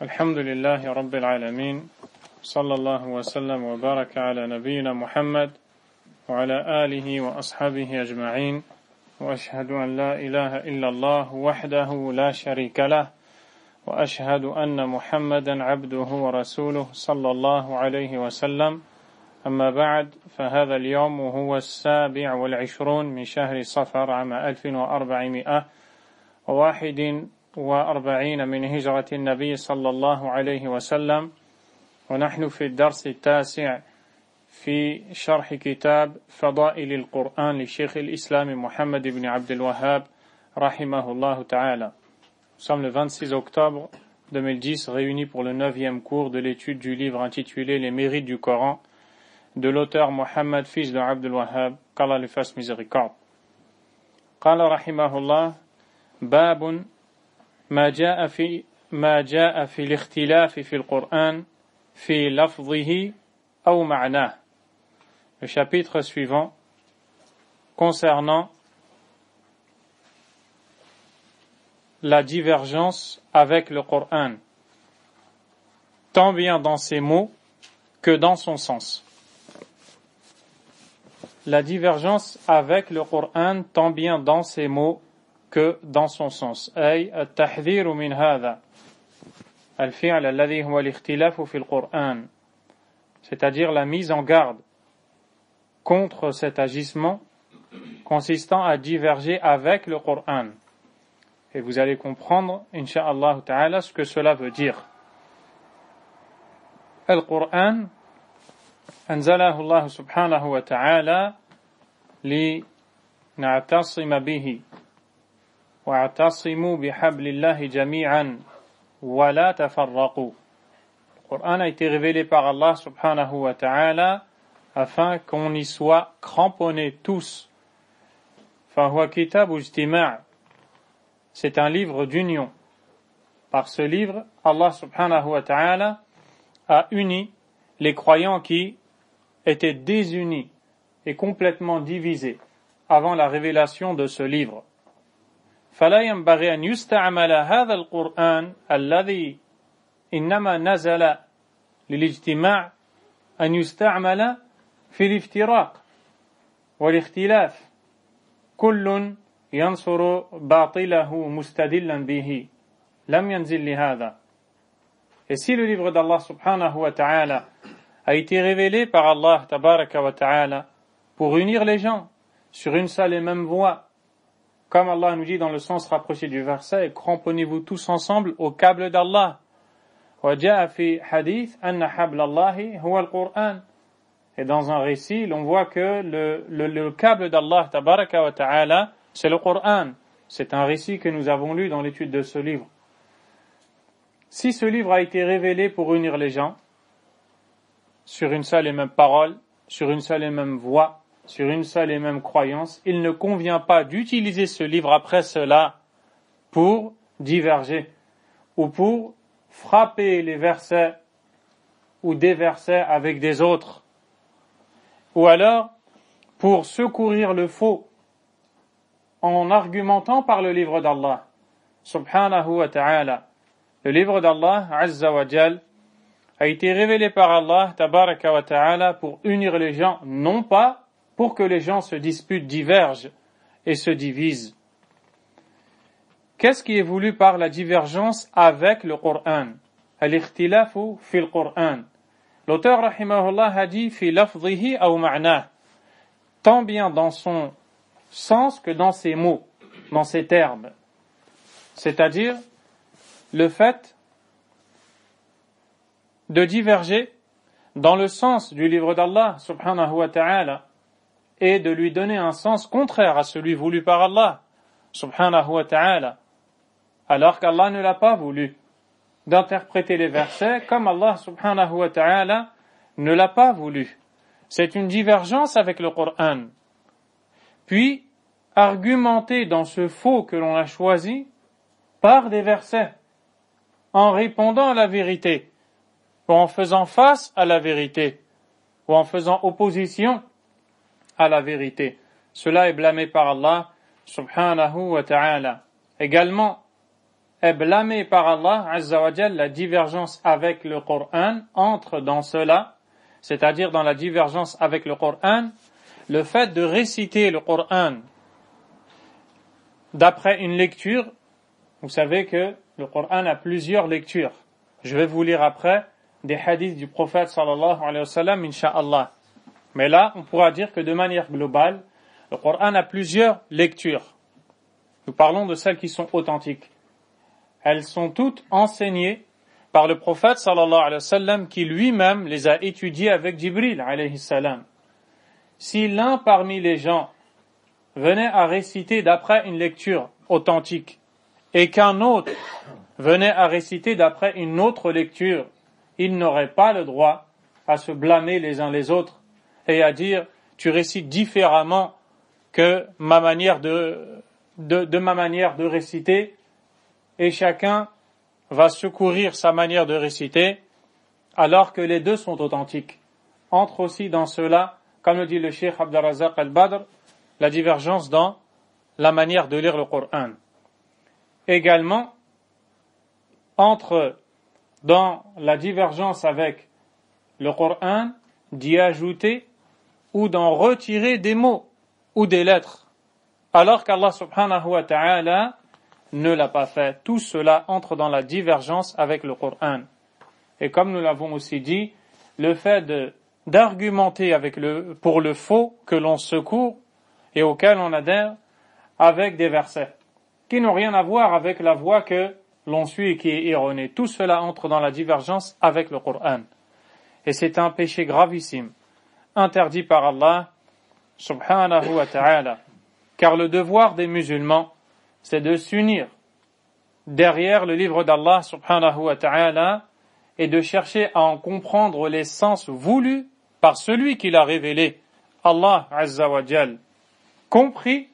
الحمد لله رب العالمين صلى الله وسلم وبارك على نبينا محمد وعلى آله وأصحابه أجمعين وأشهد أن لا إله إلا الله وحده لا شريك له وأشهد أن محمدا عبده ورسوله صلى الله عليه وسلم أما بعد فهذا اليوم هو 27 من شهر صفر عام 1441 من هجرة النبي صلى الله عليه وسلم ونحن في الدرس التاسع في شرح كتاب فضائل القرآن لشيخ الإسلام محمد بن عبد الوهاب رحمه الله تعالى. Nous sommes le 26 octobre 2010 réunis pour le 9e cours de l'étude du livre intitulé Les mérites du Coran de l'auteur Mohammed fils de Abdul Wahhab, qu'Allah lui fasse miséricorde. قال رحمه الله باب ما جاء في الاختلاف في القرآن في لفظه أو معناه. Le chapitre suivant concernant la divergence avec le Coran, tant bien dans ses mots que dans son sens. La divergence avec le Coran, tant bien dans ses mots que dans son sens. أي التحذير من هذا الفعل الذي هو الاختلاف في القرآن, c'est-à-dire la mise en garde contre cet agissement consistant à diverger avec le Coran. Et vous allez comprendre, incha'Allah ta'ala, ce que cela veut dire. Le Coran, أنزله الله سبحانه وتعالى لنعتصم به واعتصموا بحبل الله جميعا ولا تفرقوا. Le Coran a été révélé par Allah subhanahu wa ta'ala afin qu'on y soit cramponnés tous. فهو كتاب اجتماع, c'est un livre d'union. Par ce livre, Allah subhanahu wa ta'ala a uni les croyants qui étaient désunis et complètement divisés avant la révélation de ce livre. فلا ينبغي أن يستعمل هذا القرآن الذي إنما نزل للاجتماع أن يستعمل في الافتراق والاختلاف. كل ينصر باطله مستدلا به لم ينزل لهذا. Et si le livre d'Allah subhanahu wa ta'ala a été révélé par Allah tabaraka wa ta'ala pour unir les gens sur une seule et même voie, comme Allah nous dit dans le sens rapproché du verset, cramponnez-vous tous ensemble au câble d'Allah. وجاء في حديث أن حبل الله هو القرآن. Et dans un récit, l'on voit que le câble d'Allah tabaraka wa ta'ala, c'est le Coran. C'est un récit que nous avons lu dans l'étude de ce livre. Si ce livre a été révélé pour unir les gens sur une seule et même parole, sur une seule et même voix, sur une seule et même croyance, il ne convient pas d'utiliser ce livre après cela pour diverger ou pour frapper les versets ou des versets avec des autres, ou alors pour secourir le faux en argumentant par le livre d'Allah subhanahu wa ta'ala. Le livre d'Allah azza wa jal a été révélé par Allah tabaraka wa ta'ala pour unir les gens, non pas pour que les gens se disputent, divergent et se divisent. Qu'est-ce qui est voulu par la divergence avec le Coran? Al-ikhtilafu fil Coran. L'auteur rahimahullah a dit fi lafzihi aw ma'nah, tant bien dans son sens que dans ses mots, dans ses termes. C'est-à-dire le fait de diverger dans le sens du livre d'Allah subhanahu wa ta'ala et de lui donner un sens contraire à celui voulu par Allah subhanahu wa ta'ala, alors qu'Allah ne l'a pas voulu, d'interpréter les versets comme Allah subhanahu wa ta'ala ne l'a pas voulu. C'est une divergence avec le Coran. Puis, argumenter dans ce faux que l'on a choisi par des versets, en répondant à la vérité, ou en faisant face à la vérité, ou en faisant opposition à la vérité. Cela est blâmé par Allah subhanahu wa ta'ala. Également, est blâmé par Allah Azza wa Jal, la divergence avec le Coran entre dans cela, c'est-à-dire dans la divergence avec le Coran, le fait de réciter le Coran d'après une lecture. Vous savez que le Coran a plusieurs lectures. Je vais vous lire après des hadiths du prophète sallallahu alayhi wa sallam, incha'Allah. Mais là, on pourra dire que de manière globale, le Coran a plusieurs lectures. Nous parlons de celles qui sont authentiques. Elles sont toutes enseignées par le prophète sallallahu alayhi wa sallam qui lui-même les a étudiées avec Jibril alayhi salam. Si l'un parmi les gens venait à réciter d'après une lecture authentique et qu'un autre venait à réciter d'après une autre lecture, il n'aurait pas le droit à se blâmer les uns les autres et à dire « tu récites différemment que ma manière de ma manière de réciter » et chacun va secourir sa manière de réciter alors que les deux sont authentiques. Entre aussi dans cela, comme le dit le Cheikh Abdurrazzaq al-Badr, la divergence dans la manière de lire le Coran. Également, entre dans la divergence avec le Coran, d'y ajouter ou d'en retirer des mots ou des lettres, alors qu'Allah subhanahu wa ta'ala ne l'a pas fait. Tout cela entre dans la divergence avec le Coran. Et comme nous l'avons aussi dit, le fait d'argumenter pour le faux que l'on secourt et auquel on adhère avec des versets qui n'ont rien à voir avec la voie que l'on suit et qui est erronée. Tout cela entre dans la divergence avec le Coran. Et c'est un péché gravissime, interdit par Allah subhanahu wa ta'ala. Car le devoir des musulmans, c'est de s'unir derrière le livre d'Allah subhanahu wa ta'ala et de chercher à en comprendre les sens voulus par celui qui l'a révélé, Allah azza wa jal, compris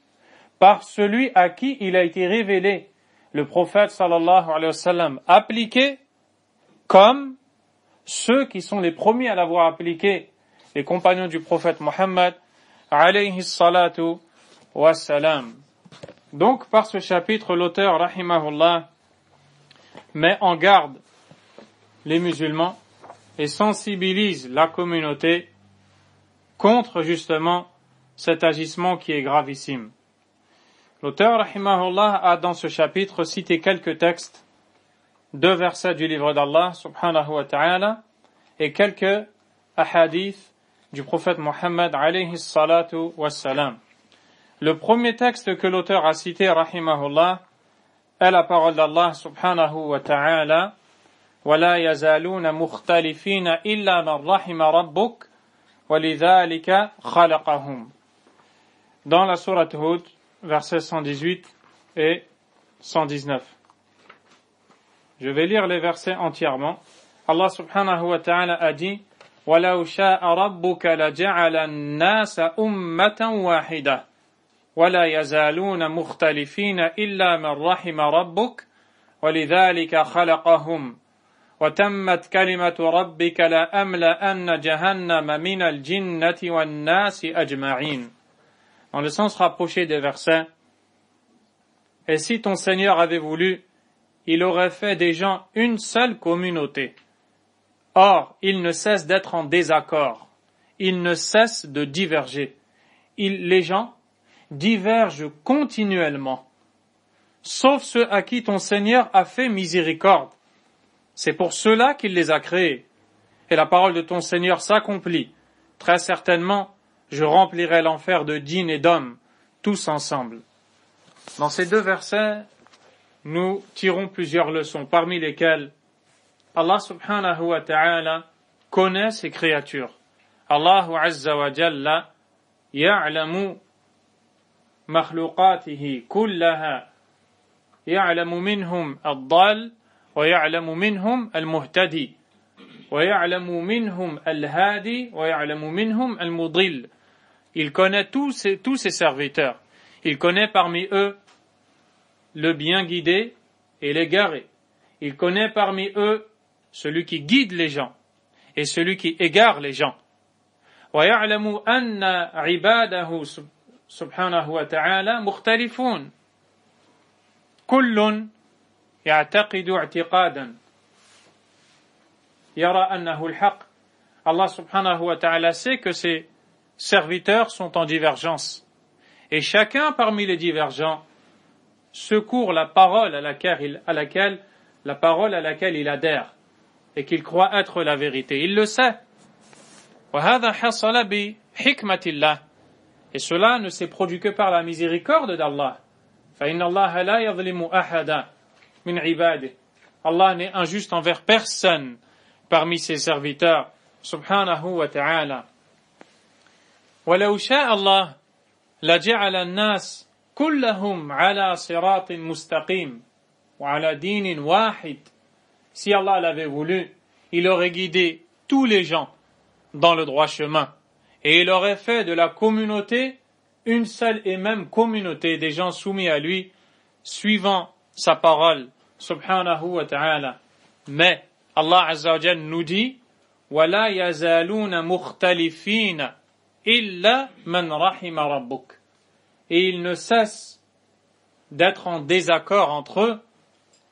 par celui à qui il a été révélé, le prophète sallallahu alayhi wa sallam, appliqué comme ceux qui sont les premiers à l'avoir appliqué, les compagnons du prophète Mohammed alayhi salatu wa salam. Donc, par ce chapitre, l'auteur, rahimahullah, met en garde les musulmans et sensibilise la communauté contre, justement, cet agissement qui est gravissime. L'auteur, rahimahullah, a dans ce chapitre cité quelques textes, 2 versets du livre d'Allah, subhanahu wa ta'ala, et quelques ahadiths du prophète Mohammed, alayhi salatu wa salam. Le premier texte que l'auteur a cité, rahimahullah, est la parole d'Allah subhanahu wa ta'ala, وَلَا يَزَالُونَ مُخْتَلِفِينَ إِلَّا مَنْ رَحِمَ رَبُّكَ وَلِذَلِكَ خَلَقَهُمْ. Dans la sourate Hud, versets 118 et 119. Je vais lire les versets entièrement. Allah subhanahu wa ta'ala a dit, وَلَوْ شَاءَ رَبُّكَ لَجَعَلَ النَّاسَ أُمَّةً وَاحِدَةً ولا يزالون مختلفين إلا من رحم ربك ولذلك خلقهم وتمت كلمة ربك لأملأن جهنم من الجنة والناس أجمعين. Dans le sens rapproché des versets, et si ton Seigneur avait voulu, il aurait fait des gens une seule communauté. Or, ils ne cessent d'être en désaccord, ils ne cessent de diverger. Les gens divergent continuellement, sauf ceux à qui ton Seigneur a fait miséricorde. C'est pour cela qu'il les a créés. Et la parole de ton Seigneur s'accomplit. Très certainement, je remplirai l'enfer de djinns et d'hommes, tous ensemble. Dans ces 2 versets, nous tirons plusieurs leçons, parmi lesquelles Allah subhanahu wa ta'ala connaît ses créatures. Allah azza wa jalla ya'lamu مخلوقاته كلها يعلم منهم الضال ويعلم منهم المهتدي ويعلم منهم الهادي ويعلم منهم المضل. Il connaît tous ses serviteurs. Il connaît parmi eux le bien guidé et l'égaré. Il connaît parmi eux celui qui guide les gens et celui qui égare les gens. ويعلم أن عباده subhanahu wa ta'ala mukhtalifun. Kullun يعتقد اعتقادا يرى أنه الحق. Allah subhanahu wa ta'ala sait que ses serviteurs sont en divergence. Et chacun parmi les divergents secourt la parole à laquelle il adhère et qu'il croit être la vérité. Il le sait. وهذا حصل بحكمة الله. Et cela ne s'est produit que par la miséricorde d'Allah. فإن الله لا يظلم أحدا من عباده. Allah n'est injuste envers personne parmi ses serviteurs. Subhanahu wa ta'ala. ولو شاء الله لجعل الناس كلهم على صراط مستقيم وعلى دين واحد. Si Allah l'avait voulu, il aurait guidé tous les gens dans le droit chemin et il aurait fait de la communauté une seule et même communauté des gens soumis à lui, suivant sa parole, subhanahu wa ta'ala. Mais Allah azza wa jalla nous dit وَلَا يَزَالُونَ مُخْتَلِفِينَ إِلَّا مَنْ رَحِمَ رَبُّكَ. Et ils ne cessent d'être en désaccord entre eux,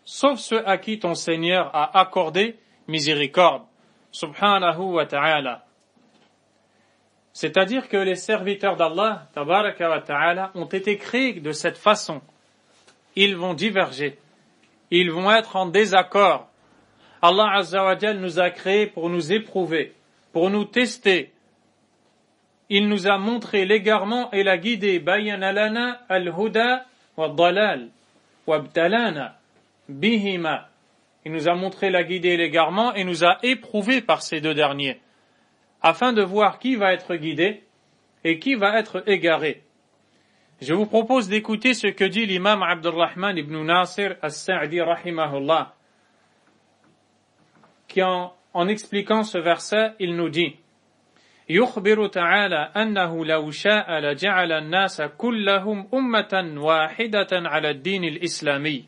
sauf ceux à qui ton Seigneur a accordé miséricorde, subhanahu wa ta'ala. C'est-à-dire que les serviteurs d'Allah, tabaraka wa ta'ala, ont été créés de cette façon. Ils vont diverger, ils vont être en désaccord. Allah azza wa jal nous a créés pour nous éprouver, pour nous tester. Il nous a montré l'égarement et la guidée. Bayyana lana al-huda wa dalal wa abtalana bihima. Il nous a montré la guidée et l'égarement et nous a éprouvés par ces deux derniers, afin de voir qui va être guidé et qui va être égaré. Je vous propose d'écouter ce que dit l'imam Abdurrahman ibn Nasir as-Sa'di rahimahullah, qui en expliquant ce verset, il nous dit يخبر تعالى أنه لو شاء لجعل الناس كلهم أمة واحدة على الدين الإسلامي.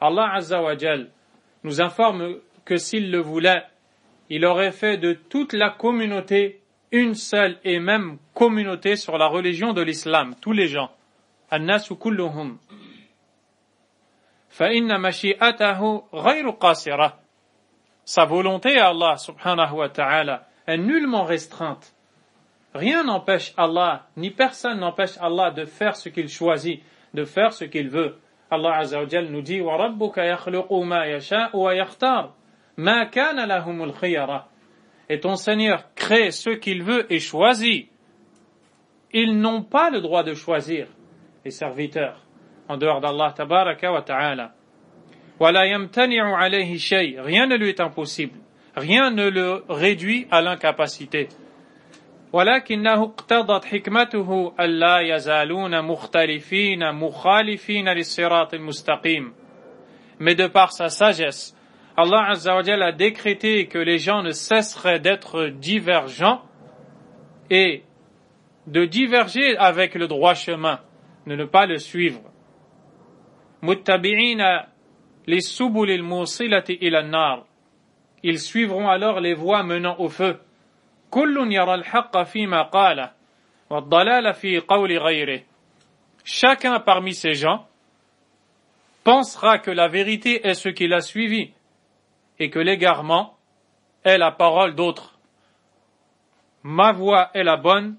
Allah Azza wa Jal nous informe que s'il le voulait, il aurait fait de toute la communauté une seule et même communauté sur la religion de l'islam, tous les gens. الناس كلهم. فإن مشيئته غير قاصرة. Sa volonté à Allah subhanahu wa ta'ala est nullement restreinte. Rien n'empêche Allah, ni personne n'empêche Allah de faire ce qu'il choisit, de faire ce qu'il veut. Allah Azza wa Jal nous dit وَرَبُّكَ يَخْلُقُ مَا يَشَاءُ وَيَخْتَارُ مَا كَانَ لَهُمُ الْخِيَرَةُ. Et ton Seigneur crée ce qu'il veut et choisit. Ils n'ont pas le droit de choisir les serviteurs en dehors d'Allah tabaraka wa ta'ala. وَلَا يَمْتَنِعُ عَلَيْهِ شَيْءٍ. Rien ne lui est impossible. Rien ne le réduit à l'incapacité. ولكنه اقتضت حكمته ألا يزالون مختلفين مخالفين للصراط المستقيم. Mais de par sa sagesse, Allah Azza wa Jalla a décrété que les gens ne cesseraient d'être divergents et de diverger avec le droit chemin, de ne pas le suivre. متبعين للسبل الموصلة إلى النار. Ils suivront alors les voies menant au feu. كل يرى الحق فيما قاله والضلال في قول غيره. Chacun parmi ces gens pensera que la vérité est ce qu'il a suivi et que l'égarement est la parole d'autres. Ma voix est la bonne,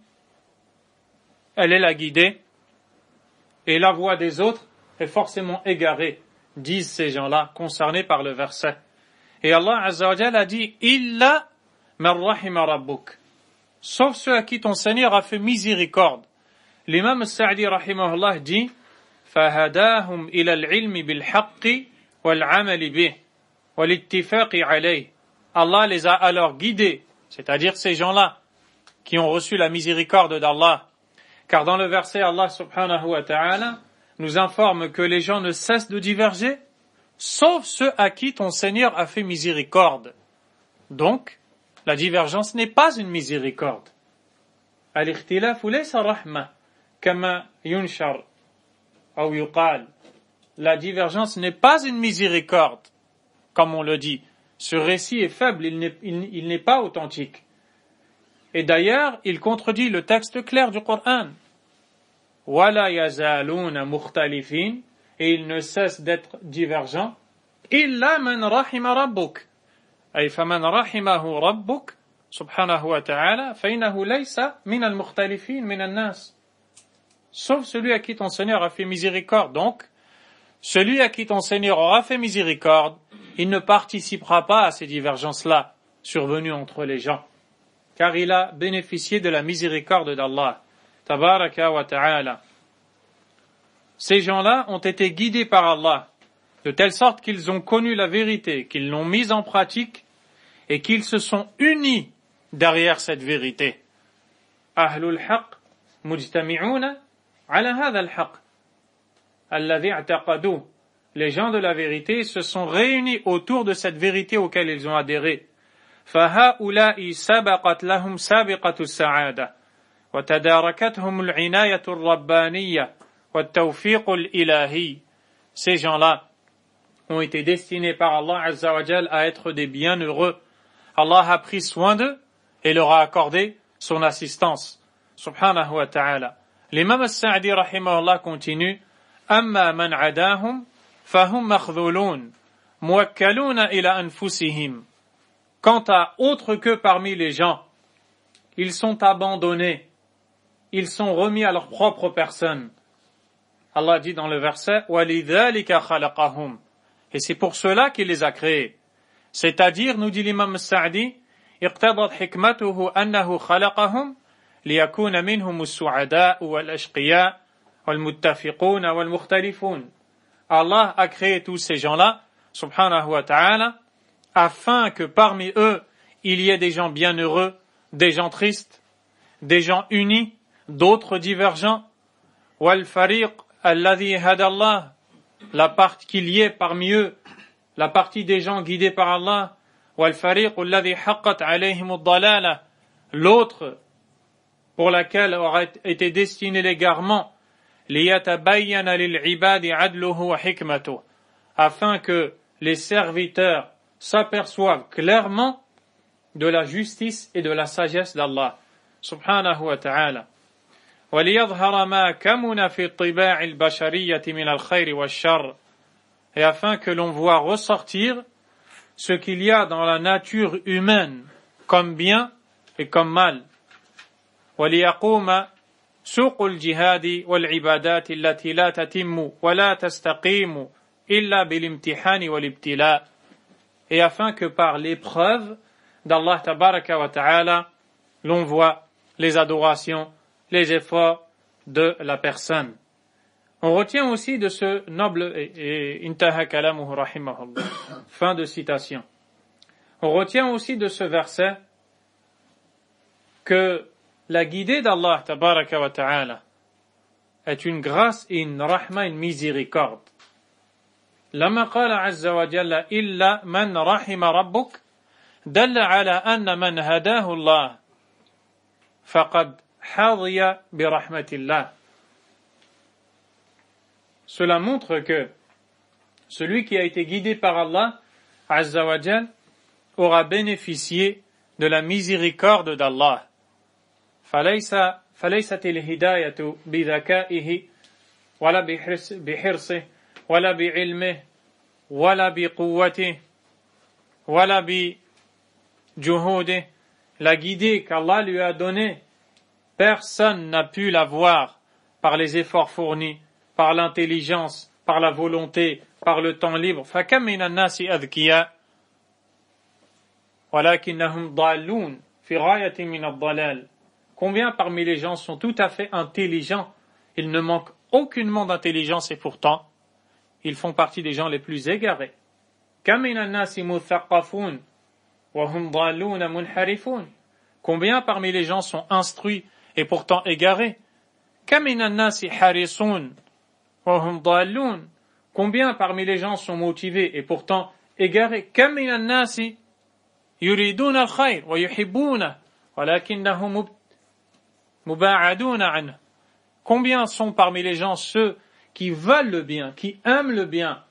elle est la guidée, et la voix des autres est forcément égarée, disent ces gens-là concernés par le verset. Et Allah Azza wa Jalla a dit Illa man rahima rabbuk, sauf ceux à qui ton Seigneur a fait miséricorde. L'imam Sa'di rahimahullah dit فهداهم إلى العلم بالحق والعمل به والاتفاق عليه. Allah les a alors guidés, c'est-à-dire ces gens-là qui ont reçu la miséricorde d'Allah. Car dans le verset, Allah subhanahu wa ta'ala nous informe que les gens ne cessent de diverger, sauf ceux à qui ton Seigneur a fait miséricorde. Donc, la divergence n'est pas une miséricorde. Al-ikhtilafu laysa rahma, kama yunshar, ou yuqal. La divergence n'est pas une miséricorde, comme on le dit. Ce récit est faible, il n'est pas authentique. Et d'ailleurs, il contredit le texte clair du Coran. وَلَا يَزَالُونَ مُخْتَلِفِينَ. Et ils ne cessent d'être divergents. إِلَّا مَنْ رَحِمَ رَبُّكَ أي فمن رحمه ربك سبحانه وتعالى فإنه ليس من المختلفين من الناس. Sauf celui à qui ton Seigneur a fait miséricorde. Donc, celui à qui ton Seigneur aura fait miséricorde, il ne participera pas à ces divergences-là survenues entre les gens, car il a bénéficié de la miséricorde d'Allah, tabaraka wa ta'ala. Ces gens-là ont été guidés par Allah, de telle sorte qu'ils ont connu la vérité, qu'ils l'ont mise en pratique, et qu'ils se sont unis derrière cette vérité. Ahlul haqq mujtami'una ala hadha al-haqq alladhi i'taqadu. Les gens de la vérité se sont réunis autour de cette vérité auquel ils ont adhéré. فَهَؤُلَاءِ سَبَقَتْ لَهُمْ سَابِقَةُ السَّعَادَةِ وَتَدَارَكَتْهُمُ الْعِنَايَةُ الرَّبَّانِيَّةُ وَالتَّوْفِيقُ الْإِلَهِيُّ. Ces gens-là ont été destinés par Allah Azza wa Jal à être des bienheureux. Allah a pris soin d'eux et leur a accordé son assistance. Subhanahu wa ta'ala. L'imam al-Sa'di rahimahullah continue. Amma man adahum fahum makhdhulun muwakkaluna ila anfusihim. Quant à autres que parmi les gens, ils sont abandonnés, ils sont remis à leur propre personne. Allah dit dans le verset walidhalika khalaqahum. Et c'est pour cela qu'il les a créés. C'est-à-dire, nous dit l'imam Sa'di, اقتضت حكمته أنه خلقهم ليكون منهم السعداء والأشقياء والمتفقون والمختلفون. Allah a créé tous ces gens-là, subhanahu wa ta'ala, afin que parmi eux, il y ait des gens bienheureux, des gens tristes, des gens unis, d'autres divergents. وَالْفَرِيقُ الَّذِي هَدَى اللَّهُ. La partie qu'il y ait parmi eux, la partie des gens guidés par Allah, وَالْفَرِيقُ الَّذِي حَقَّتْ عَلَيْهِمُ الضَّلَالَةُ. L'autre pour laquelle aurait été destiné l'égarement, لِيَتَبَيَّنَ لِلْعِبَادِ عَدْلُهُ وَحِكْمَتُهُ. Afin que les serviteurs s'aperçoivent clairement de la justice et de la sagesse d'Allah, subhanahu wa ta'ala. وَلِيَظْهَرَ مَا كَمُنَ فِي الطِّبَاعِ الْبَشَرِيَّةِ مِنَ الْخَيْرِ وَالشَّرِّ. Et afin que l'on voit ressortir ce qu'il y a dans la nature humaine comme bien et comme mal. وَلِيَقُومَ سُوقُ الْجِهَادِ وَالْعِبَادَاتِ الَّتِي لَا تَتِمُّ وَلَا تَسْتَقِيمُ إِلَّا بِالِامْتِحَانِ وَالِابْتِلَاءِ. Et afin que par l'épreuve d'Allah tabaraka wa ta'ala, l'on voit les adorations, les efforts de la personne. On retient aussi de ce noble et intaha kalamuhu rahimahullah. Fin de citation. On retient aussi de ce verset que la guidée d'Allah tabaraka wa ta'ala est une grâce et une rahma, une miséricorde. لما قال عز وجل إلا من رحم ربك دل على أن من هداه الله فقد حظي برحمة الله. Cela montre que celui qui a été guidé par Allah Azza wa Jal aura bénéficié de la miséricorde d'Allah. فليست الهداية بذكائه ولا بحرصه ولا بعلمه ولا بقوته ولا بجهوده. La guidée qu'Allah lui a donnée, personne n'a pu l'avoir par les efforts fournis, par l'intelligence, par la volonté, par le temps libre. فَكَمْ مِنَ النَّاسِ أَذْكِيَاءَ وَلَكِنَّهُمْ ضَالُّونَ فِي غَايَةٍ مِنَ الضَّلَالِ. Combien parmi les gens sont tout à fait intelligents, ils ne manquent aucunement d'intelligence et pourtant, ils font partie des gens les plus égarés. كَمْ مِنَ النَّاسِ مُثَقَّفُونَ وَهُمْ ضَالُّونَ مُنْحَرِفُونَ. Combien parmi les gens sont instruits et pourtant égarés. كَمْ مِنَ النَّاسِ حَرِصُونَ وَهُمْ ضَالُّونَ. Combien parmi les gens sont motivés et pourtant égarés. كَمْ مِنَ النَّاسِ يُرِيدُونَ الْخَيْرَ وَيُحِبُّونَهُ وَلَكِنَّهُمْ مُبَاعَدُونَ عَنْهُ. Combien sont parmi les gens ceux qui veulent le bien, qui aiment le bien,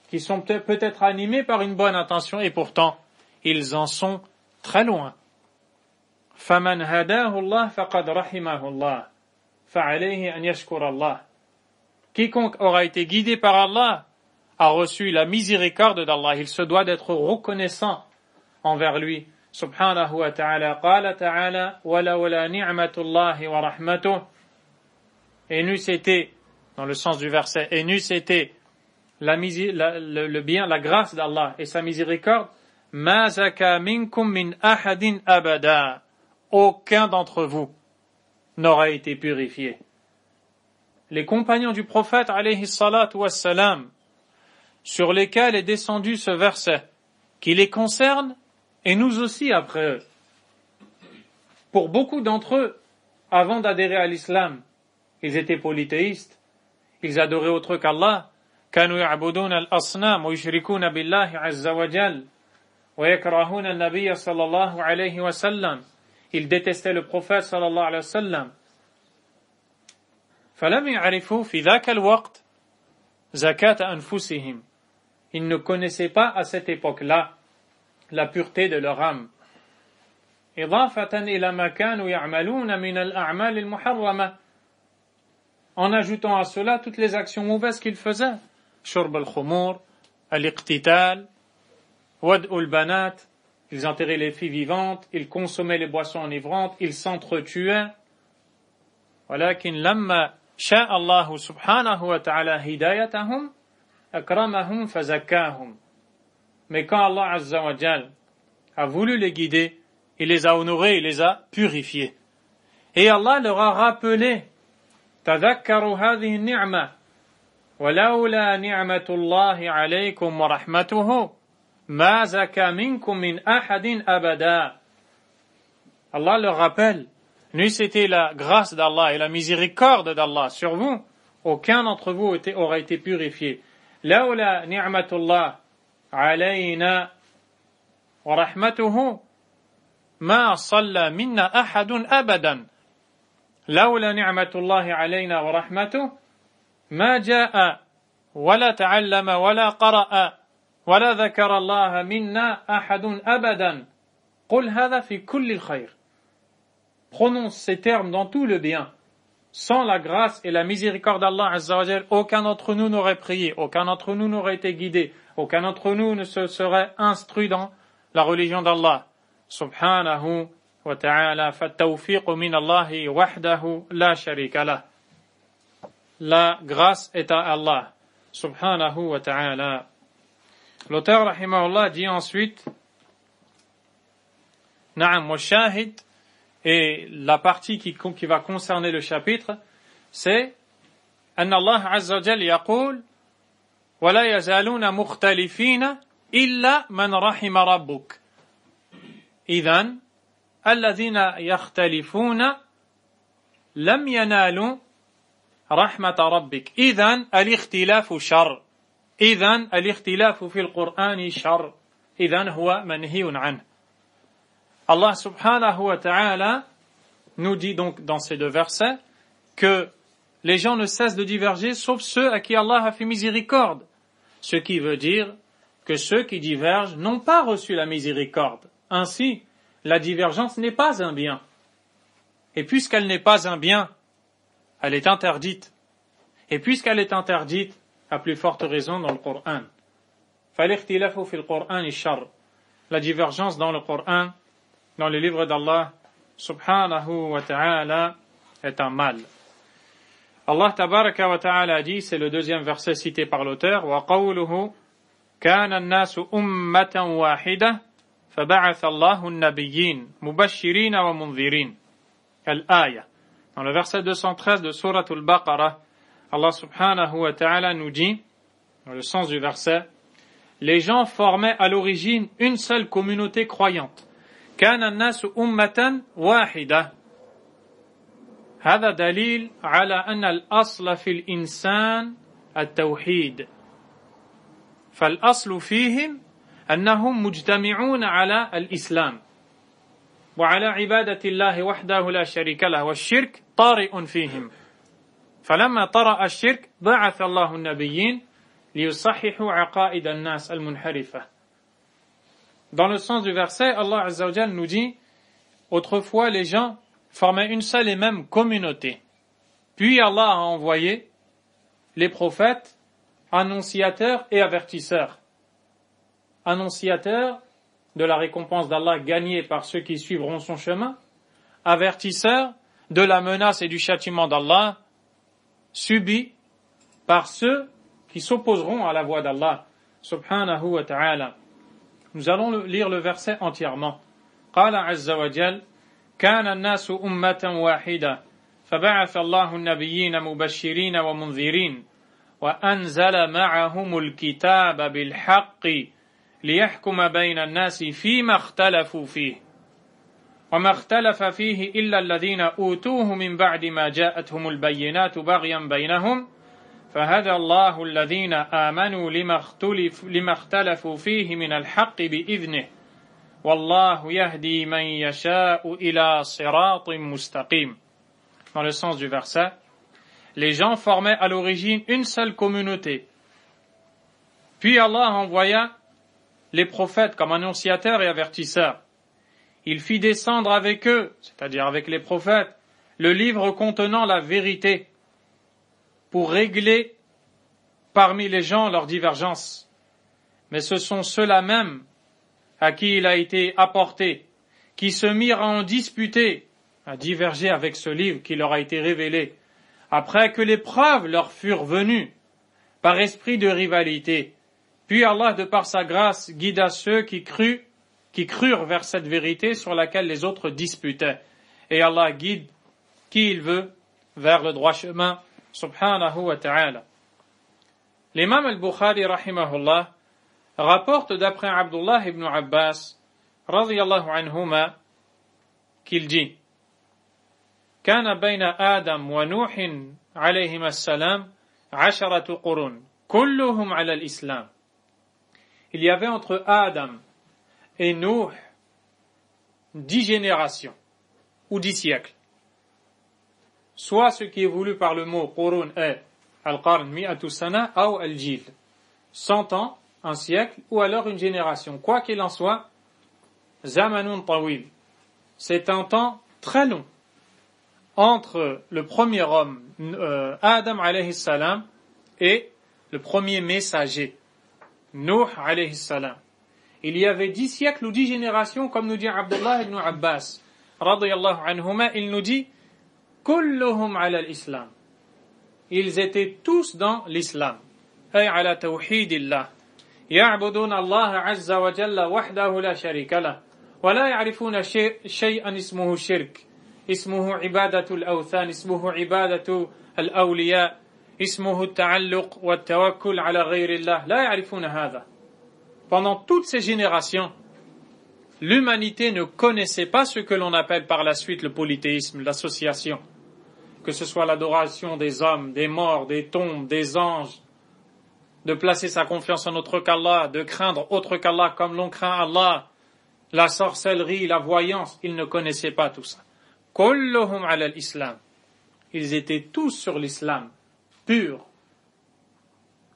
qui sont peut-être animés par une bonne intention et pourtant ils en sont très loin. فَمَنْ هَدَاهُ اللَّهُ فَقَدْ رَحِمَهُ اللَّهُ فَعَلَيْهِ أَنْ يَشْكُرَ اللَّهُ. Quiconque aura été guidé par Allah, a reçu la miséricorde d'Allah, il se doit d'être reconnaissant envers lui. Subhanahu wa ta'ala, qala ta'ala, wala ni'matullahi wa rahmatuh. Et n'eût été, dans le sens du verset, et n'eût été le bien, la grâce d'Allah et sa miséricorde, ma zaka minkum min ahadin abada. Aucun d'entre vous n'aura été purifié. Les compagnons du prophète, alayhi salatu wassalam, sur lesquels est descendu ce verset, qui les concerne, et nous aussi après eux. Pour beaucoup d'entre eux, avant d'adhérer à l'islam, ils étaient polythéistes, ils adoraient autre qu'Allah, كانوا يعبدون الأصنام ويشركون بالله عز وجل ويكرهون النبي صلى الله عليه وسلم. Ils détestaient le prophète صلى الله عليه وسلم. فلم يعرفوا في ذاك الوقت زكاة أنفسهم. Ils ne connaissaient pas à cette époque-là la pureté de leur âme. إضافة إلى ما كانوا يعملون من الأعمال المحرمة. En ajoutant à cela toutes les actions mauvaises qu'ils faisaient. شرب الخمور, الاقتتال, ودء البنات, ils enterraient les filles vivantes, ils consommaient les boissons enivrantes, ils s'entretuaient. ولكن لما شاء الله سبحانه وتعالى هدايتهم أكرمهم فزكاهم. Mais quand Allah Azza wa Jal a voulu les guider, il les a honorés, il les a purifiés. Et Allah leur a rappelé تذكروا هذه النعمة ولولا نعمة الله عليكم ورحمته ما زكى منكم من أحد أبدا. Allah leur rappelle, n'eût été la grâce d'Allah et la miséricorde d'Allah sur vous, aucun d'entre vous aurait été purifié. لولا نعمة الله علينا ورحمته ما صلى منا أحد أبدا. لولا نعمة الله علينا ورحمته ما جاء ولا تعلم ولا قرأ ولا ذكر الله منا أحد أبدا. قل هذا في كل الخير. Prononce ces termes dans tout le bien. Sans la grâce et la miséricorde d'Allah Azza wa Jal, aucun d'entre nous n'aurait prié, aucun d'entre nous n'aurait été guidé, aucun d'entre nous ne se serait instruit dans la religion d'Allah. Subhanahu wa ta'ala, فالتوفيق من الله وحده لا شريك له. La grâce est à Allah, subhanahu wa ta'ala. L'auteur, rahimahullah, dit ensuite, Na'am wa shahid, et la partie qui va concerner le chapitre, c'est أن الله عز وجل يقول ولا يزالون مختلفين إلا من رحم ربك. إذن الذين يختلفون لم ينالوا رحمة ربك. إذن الاختلاف شر. إذن الاختلاف في القرآن شر. إذن هو منهي عنه. Allah subhanahu wa ta'ala nous dit donc dans ces deux versets que les gens ne cessent de diverger sauf ceux à qui Allah a fait miséricorde. Ce qui veut dire que ceux qui divergent n'ont pas reçu la miséricorde. Ainsi, la divergence n'est pas un bien. Et puisqu'elle n'est pas un bien, elle est interdite. Et puisqu'elle est interdite, à plus forte raison dans le Coran. فَالِاخْتِلَافُ فِي الْقُرْآنِ شَرٌّ. La divergence dans le Coran, dans les livres d'Allah, subhanahu wa ta'ala, est un mal. Allah tabaraka wa ta'ala dit, c'est le deuxième verset cité par l'auteur, وَقَوْلُهُ كَانَ النَّاسُ أُمَّةً وَاحِدَةً فَبَعَثَ اللَّهُ النَّبِيِّينَ مُبَشِّرِينَ وَمُنذِرِينَ. Al-Aya. Dans le verset 213 de Surat al-Baqarah, Allah subhanahu wa ta'ala nous dit, dans le sens du verset, les gens formaient à l'origine une seule communauté croyante. كان الناس أمة واحدة. هذا دليل على أن الأصل في الإنسان التوحيد. فالأصل فيهم أنهم مجتمعون على الإسلام وعلى عبادة الله وحده لا شريك له والشرك طارئ فيهم. فلما طرأ الشرك بعث الله النبيين ليصححوا عقائد الناس المنحرفة. Dans le sens du verset, Allah Azza wa Jal nous dit, autrefois les gens formaient une seule et même communauté. Puis Allah a envoyé les prophètes annonciateur et avertisseur. Annonciateur de la récompense d'Allah gagnée par ceux qui suivront son chemin, avertisseur de la menace et du châtiment d'Allah subi par ceux qui s'opposeront à la voie d'Allah subhanahu wa ta'ala. Nous allons lire le verset entièrement. قال عز وجل كان الناس أمة واحدة فبعث الله النبيين مبشرين ومنذرين وأنزل معهم الكتاب بالحق ليحكم بين الناس فيما اختلفوا فيه وما اختلف فيه إلا الذين أوتوه من بعد ما جاءتهم البينات بغيا بينهم فهدى الله الذين آمنوا لما اختلفوا فيه من الحق بإذنه والله يهدي من يشاء إلى صراط مستقيم. Dans le sens du verset, les gens formaient à l'origine une seule communauté. Puis Allah envoya les prophètes comme annonciateurs et avertisseurs. Il fit descendre avec eux, c'est-à-dire avec les prophètes, le livre contenant la vérité pour régler parmi les gens leurs divergences. Mais ce sont ceux-là même à qui il a été apporté, qui se mirent à en disputer, à diverger avec ce livre qui leur a été révélé, après que les preuves leur furent venues, par esprit de rivalité. Puis Allah, de par sa grâce, guida ceux qui crurent vers cette vérité sur laquelle les autres disputaient. Et Allah guide qui il veut vers le droit chemin, subhanahu wa ta'ala. L'imam al-Bukhari, rahimahullah, rapporte d'après Abdullah ibn Abbas, radiyallahu anhuma, qu'il dit كان بين آدم ونوح عليهما السلام 10 قرون كلهم على الإسلام. Il y avait entre Adam et Nuh 10 générations ou 10 siècles. Soit ce qui est voulu par le mot qurun est al-qarn mi'atu sana ou al-jil, 100 ans, un siècle, ou alors une génération. Quoi qu'il en soit, zamanun tawil, c'est un temps très long entre le premier homme, Adam alayhi salam, et le premier messager, Nuh alayhi salam. Il y avait 10 siècles ou 10 générations, comme nous dit Abdullah ibn Abbas, radiyallahu anhuma, il nous dit, kulluhum ala l'islam. Ils étaient tous dans l'islam. Ay ala tawhidillah. يعبدون الله عز وجل وحده لا شريك له ولا يعرفون شيئا اسمه شرك اسمه عبادة الأوثان اسمه عبادة الأولياء اسمه التعلق والتوكل على غير الله لا يعرفون هذا. Pendant toutes ces générations, l'humanité ne connaissait pas ce que l'on appelle par la suite le polythéisme, l'association, que ce soit l'adoration des hommes, des morts, des tombes, des anges, de placer sa confiance en autre qu'Allah, de craindre autre qu'Allah comme l'on craint Allah, la sorcellerie, la voyance, ils ne connaissaient pas tout ça. Kulluhum ala l'islam. Ils étaient tous sur l'islam, pur.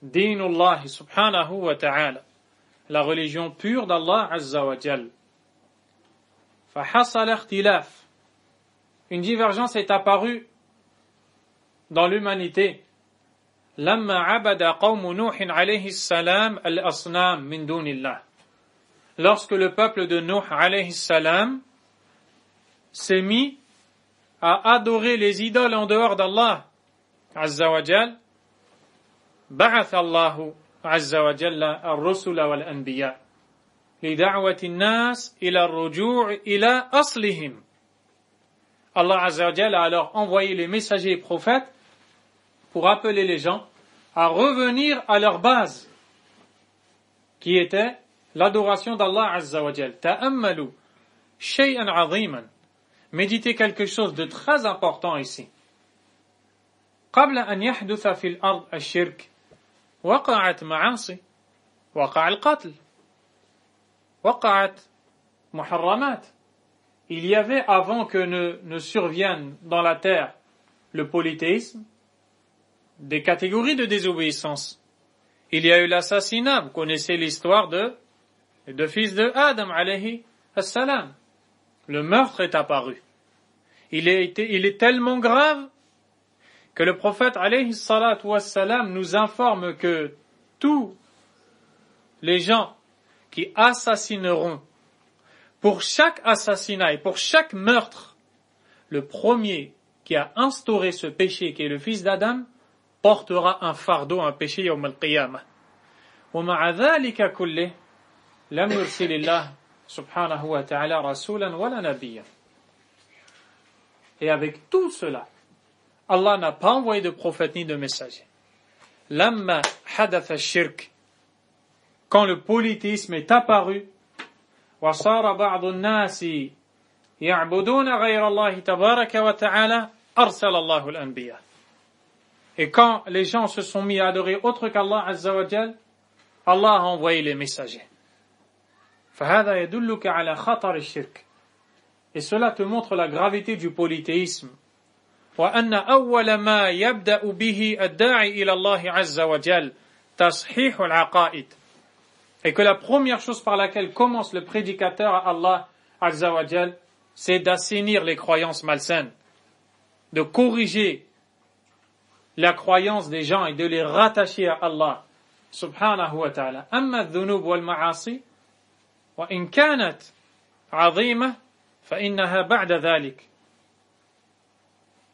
Dinullah subhanahu wa ta'ala. La religion pure d'Allah azza wa jal. Fahasal ikhtilaf. Une divergence est apparue dans l'humanité. لما عبد قوم نوح عليه السلام الأصنام من دون الله. Lorsque le peuple de Nuh alayhi salam s'est mis à adorer les idoles en dehors d'Allah azza wa jal, بعث الله عز وجل الرسل والأنبياء لدعوة الناس إلى الرجوع إلى أصلهم. Allah azza wa jal a alors envoyé les messagers et prophètes pour appeler les gens à revenir à leur base, qui était l'adoration d'Allah Azza wa Jal. Ta'ammalu shay'an 'aziman. Méditez quelque chose de très important ici. قبل أن يحدث في الأرض الشرك وقعت معاصي وقع القتل وقعت محرمات. Il y avait, avant que ne survienne dans la terre le polythéisme, des catégories de désobéissance. Il y a eu l'assassinat, vous connaissez l'histoire des deux fils de Adam alayhi salam. Le meurtre est apparu. Il est tellement grave que le prophète alayhi salatu wassalam nous informe que tous les gens qui assassineront, pour chaque assassinat et pour chaque meurtre, le premier qui a instauré ce péché, qui est le fils d'Adam, portera un fardeau, un péché yawm al-qiyamah. ومع ذلك كله لم يرسل الله سبحانه وتعالى رسولا ولا نبيا. Et avec tout cela, Allah n'a pas envoyé de prophète ni de messager. لما حدث الشرك, quand le polythéisme est apparu, وصار بعض الناس يعبدون غير الله تبارك وتعالى أرسل الله الأنبياء. Et quand les gens se sont mis à adorer autre qu'Allah Azza wa Jal, Allah a envoyé les messagers. فهذا يدلك على خطر الشرك. Et cela te montre la gravité du polythéisme. وأن أول ما يبدأ به الداعي إلى الله عز وجل تصحيح العقائد. Et que la première chose par laquelle commence le prédicateur à Allah Azza wa Jal, c'est d'assainir les croyances malsaines, de corriger la croyance des gens et de les rattacher à Allah subhanahu wa ta'ala. أما الذنوب والمعاصي وإن كانت عظيمة فإنها بعد ذلك.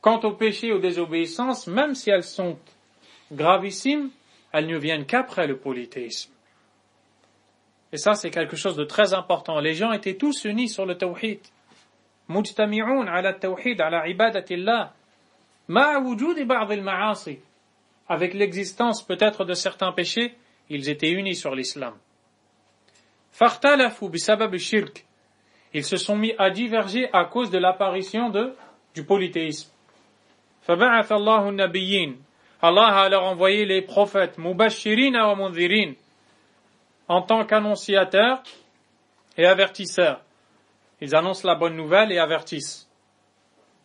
Quant aux péchés ou désobéissances, même si elles sont gravissimes, elles ne viennent qu'après le polythéisme. Et ça, c'est quelque chose de très important. Les gens étaient tous unis sur le tawhid. مجتمعون على التوحيد على عبادة الله مع وجود بعض المعاصي. Avec l'existence peut-être de certains péchés, ils étaient unis sur l'islam. فاختلفوا بسبب الشرك. Ils se sont mis à diverger à cause de l'apparition du polythéisme. فبعث الله النبيين. Allah a alors envoyé les prophètes مبشرين ومنذرين en tant qu'annonciateurs et avertisseurs. Ils annoncent la bonne nouvelle et avertissent.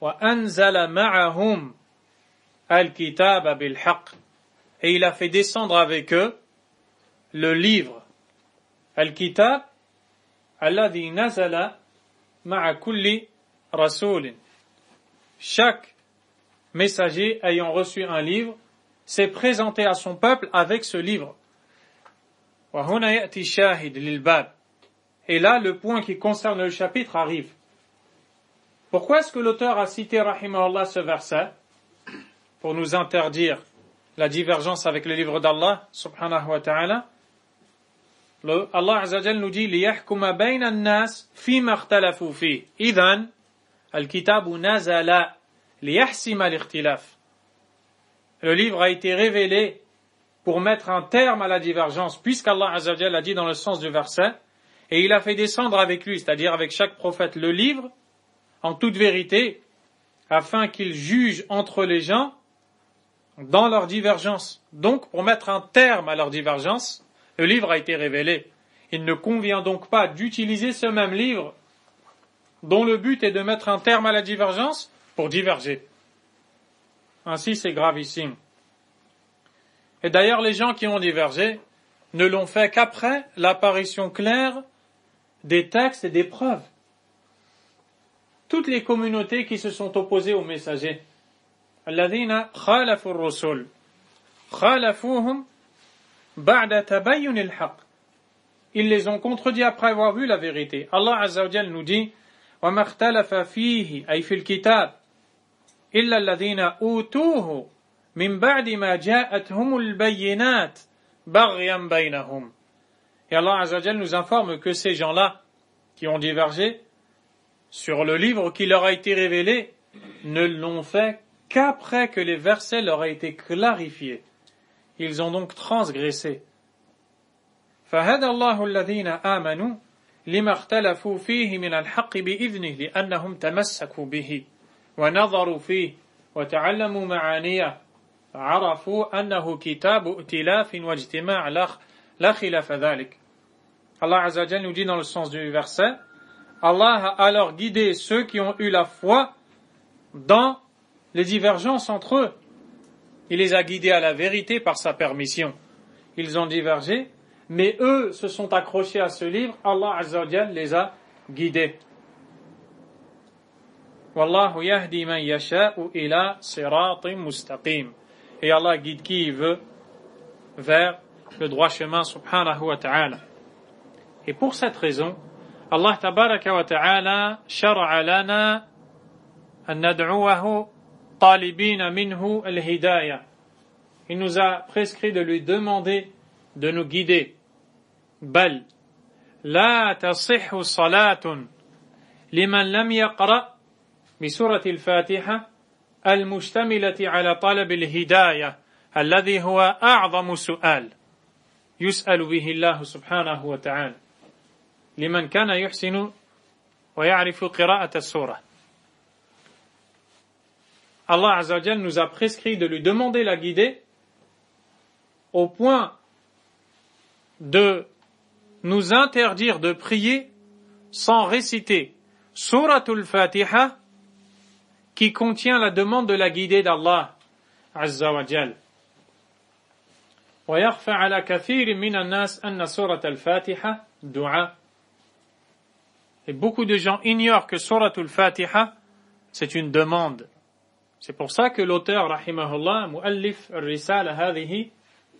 وأنزل معهم الكتاب بالحق. Et il a fait descendre avec eux le livre. الكتاب الذي نزل مع كل رسول. Chaque messager ayant reçu un livre s'est présenté à son peuple avec ce livre. وهنا يأتي الشاهد للباب. Et là, le point qui concerne le chapitre arrive. Pourquoi est-ce que l'auteur a cité, rahimahullah, ce verset? Pour nous interdire la divergence avec le livre d'Allah, subhanahu wa ta'ala. Allah Azza wa Jal nous dit لِيَحْكُمَ بَيْنَ النَّاسِ فِيمَا اخْتَلَفُوا فِيهِ. إِذَنْ الْكِتَابُ نَزَلَ لِيَحْسِمَ الْاخْتِلَافِ. Le livre a été révélé pour mettre un terme à la divergence, puisqu'Allah Azza wa Jal a dit dans le sens du verset, et il a fait descendre avec lui, c'est-à-dire avec chaque prophète, le livre, en toute vérité, afin qu'il juge entre les gens dans leur divergence. Donc, pour mettre un terme à leur divergence, le livre a été révélé. Il ne convient donc pas d'utiliser ce même livre, dont le but est de mettre un terme à la divergence, pour diverger. Ainsi, c'est gravissime. Et d'ailleurs, les gens qui ont divergé ne l'ont fait qu'après l'apparition claire des textes et des preuves. Toutes les communautés qui se sont opposées aux messagers, الذين خالفوا الرسل خالفوهم بعد تبين الحق. Ils les ont contredits après avoir vu la vérité. Allah Azza wa Jal nous dit وما اختلف فيه أي في الكتاب إلا الذين أوتوه من بعد ما جاءتهم البينات بغيا بينهم. Et Allah Azza wa Jal nous informe que ces gens-là qui ont divergé sur le livre qui leur a été révélé ne l'ont fait qu'après que les versets leur aient été clarifiés. Ils ont donc transgressé. فهدى الله الذين آمنوا لما اختلفوا فيه من الحق بإذنه لأنهم تمسكوا به ونظروا فيه وتعلموا معانيه عرفوا أنه كتاب ائتلاف واجتماع لا خلاف ذلك. Allah Azza wa Jal nous dit dans le sens du verset, Allah a alors guidé ceux qui ont eu la foi dans les divergences entre eux. Il les a guidés à la vérité par sa permission. Ils ont divergé, mais eux se sont accrochés à ce livre. Allah Azza wa Jal les a guidés. Wallahu yahdi man yasha'u ila siratin mustaqim. Et Allah guide qui il veut vers le droit chemin subhanahu wa ta'ala. Et pour cette raison, Allah tabaraka wa ta'ala shara'a lana an nad'uwahu talibina minhu al-hidayah. Il nous a prescrit de lui demander de nous guider. Bal la tasihhu salatun liman lam yaqra bi surati al-Fatiha al-mushtamilati ala talab al-hidayah alladhi huwa a'zamu su'al yus'alu bihi Allah subhanahu wa ta'ala liman kana yuhsinu wa ya'rifu qira'at as-surah. Allah Azza wa Jalla nous a prescrit de lui demander la guidée au point de nous interdire de prier sans réciter Suratul Fatiha qui contient la demande de la guidée d'Allah Azza wa Jalla. ويخفى على كثير من الناس أن سورة الفاتحة دعاء. Et beaucoup de gens ignorent que Suratul Fatiha c'est une demande. C'est pour ça que l'auteur rahimahullah مؤلف الرسالة هذه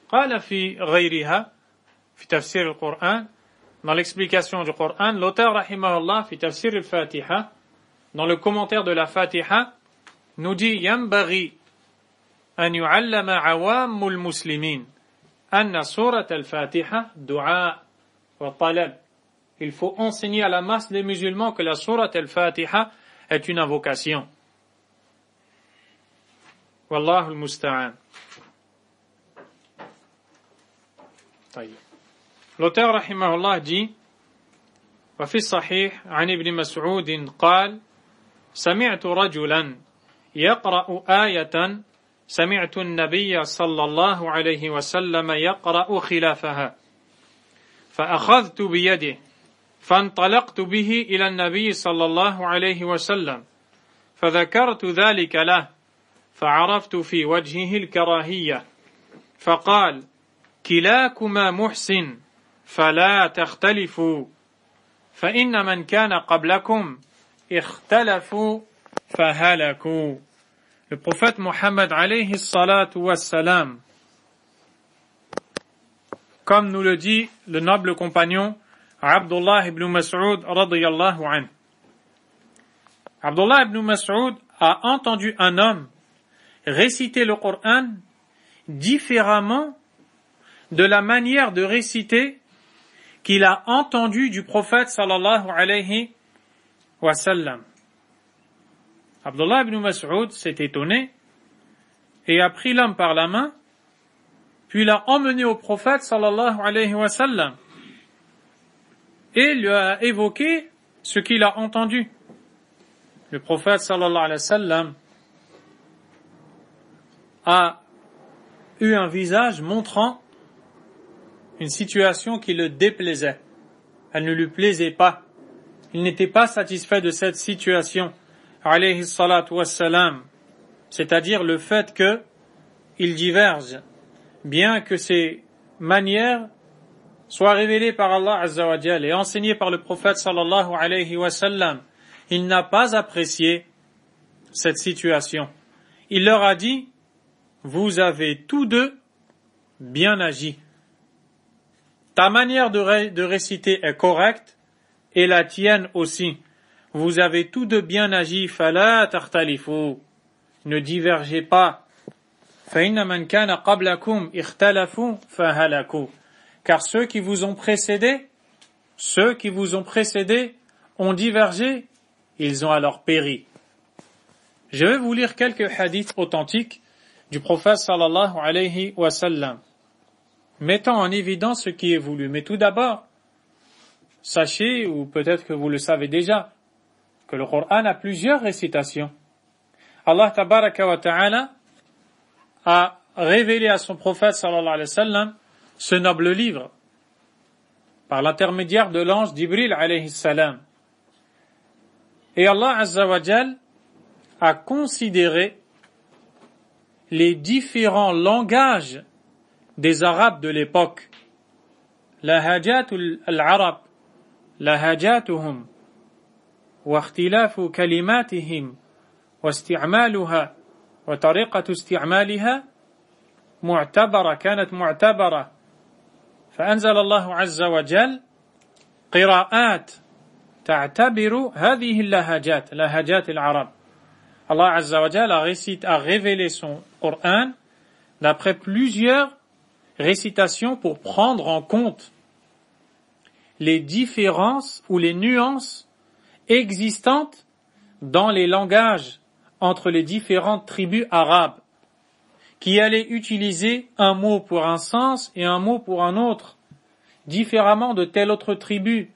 قال في غيرها في تفسير القرآن dans l'explication du Coran l'auteur rahimahullah في تفسير الفاتحة dans le commentaire de la Fatiha nous dit ينبغي أن يعلم عوام المسلمين أن سورة الفاتحة دعاء وطلب. Il faut enseigner à la masse des musulmans que la sourate al-Fatiha est une invocation. Wallahu al-musta'an. L'auteur rahimahullah dit وفي الصحيح عن ابن مسعود قال سمعت رجلا يقرأ آية سمعت النبي صلى الله عليه وسلم يقرأ خلافها فأخذت بيده فانطلقت به إلى النبي صلى الله عليه وسلم فذكرت ذلك له فعرفت في وجهه الكراهية فقال كلاكما محسن فلا تختلفوا فإن من كان قبلكم اختلفوا فهلكوا. Le prophète Mohammed alayhi salatu wassalam, comme nous le dit le noble compagnon Abdullah ibn Mas'ud radiyallahu anhu. Abdullah ibn Mas'ud a entendu un homme réciter le Coran différemment de la manière de réciter qu'il a entendu du prophète sallallahu alayhi wa sallam. Abdullah ibn Mas'ud s'est étonné et a pris l'homme par la main, puis l'a emmené au prophète sallallahu alayhi wa sallam et lui a évoqué ce qu'il a entendu. Le prophète sallallahu alayhi wa sallam a eu un visage montrant une situation qui le déplaisait. Elle ne lui plaisait pas. Il n'était pas satisfait de cette situation, alayhi salatu wassalam, c'est-à-dire le fait que il diverge, bien que ces manières soient révélées par Allah Azza wa Jalla et enseignées par le prophète sallallahu alayhi wa sallam, il n'a pas apprécié cette situation. Il leur a dit: vous avez tous deux bien agi. Ta manière de réciter est correcte et la tienne aussi. Vous avez tous deux bien agi. Fala takhtalifu. Ne divergez pas. Fa inna man kana qablakum ikhtalafu fahalaku. Car ceux qui vous ont précédés ont divergé, ils ont alors péri. Je vais vous lire quelques hadiths authentiques du prophète sallallahu alayhi wa sallam, mettant en évidence ce qui est voulu. Mais tout d'abord, sachez, ou peut-être que vous le savez déjà, que le Coran a plusieurs récitations. Allah tabaraka wa ta'ala a révélé à son prophète sallallahu alayhi wa sallam ce noble livre par l'intermédiaire de l'ange Jibril alayhi salam. Et Allah azza wa jal a considéré les différents langages des Arabes de l'époque. Lahajatul al-Arab, lahajatuhum, wa ikhtilafu kalimatihim, wa isti'maluha, wa tariqatu isti'maliha, mu'tabara, kanat mu'tabara, فأنزل الله عز وجل قراءات تعتبر هذه اللهجات لهجات العرب. Allah Azza wa Jal a révélé son Coran d'après plusieurs récitations pour prendre en compte les différences ou les nuances existantes dans les langages entre les différentes tribus arabes, qui allaient utiliser un mot pour un sens et un mot pour un autre, différemment de telle autre tribu.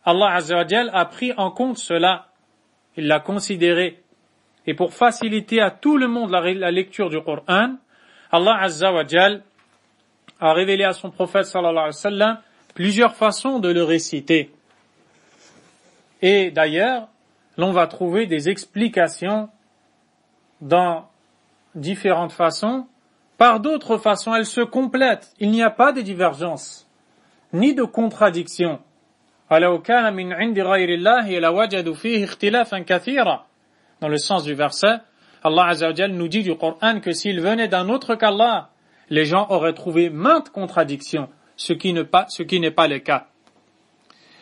Allah Azza wa Jal a pris en compte cela, il l'a considéré. Et pour faciliter à tout le monde la lecture du Coran, Allah Azza wa Jal a révélé à son prophète sallallahu alayhi wa sallam plusieurs façons de le réciter. Et d'ailleurs, l'on va trouver des explications dans différentes façons. Par d'autres façons, elles se complètent. Il n'y a pas de divergence, ni de contradiction. وَلَوْ كَانَ مِنْ عِنْدِ غَيْرِ اللَّهِ لَوَجَدُوا فِيهِ اخْتِلَافًا كَثِيرًا. Dans le sens du verset, Allah Azza wa Jal nous dit du Coran que s'il venait d'un autre qu'Allah, les gens auraient trouvé maintes contradictions, ce qui n'est pas le cas.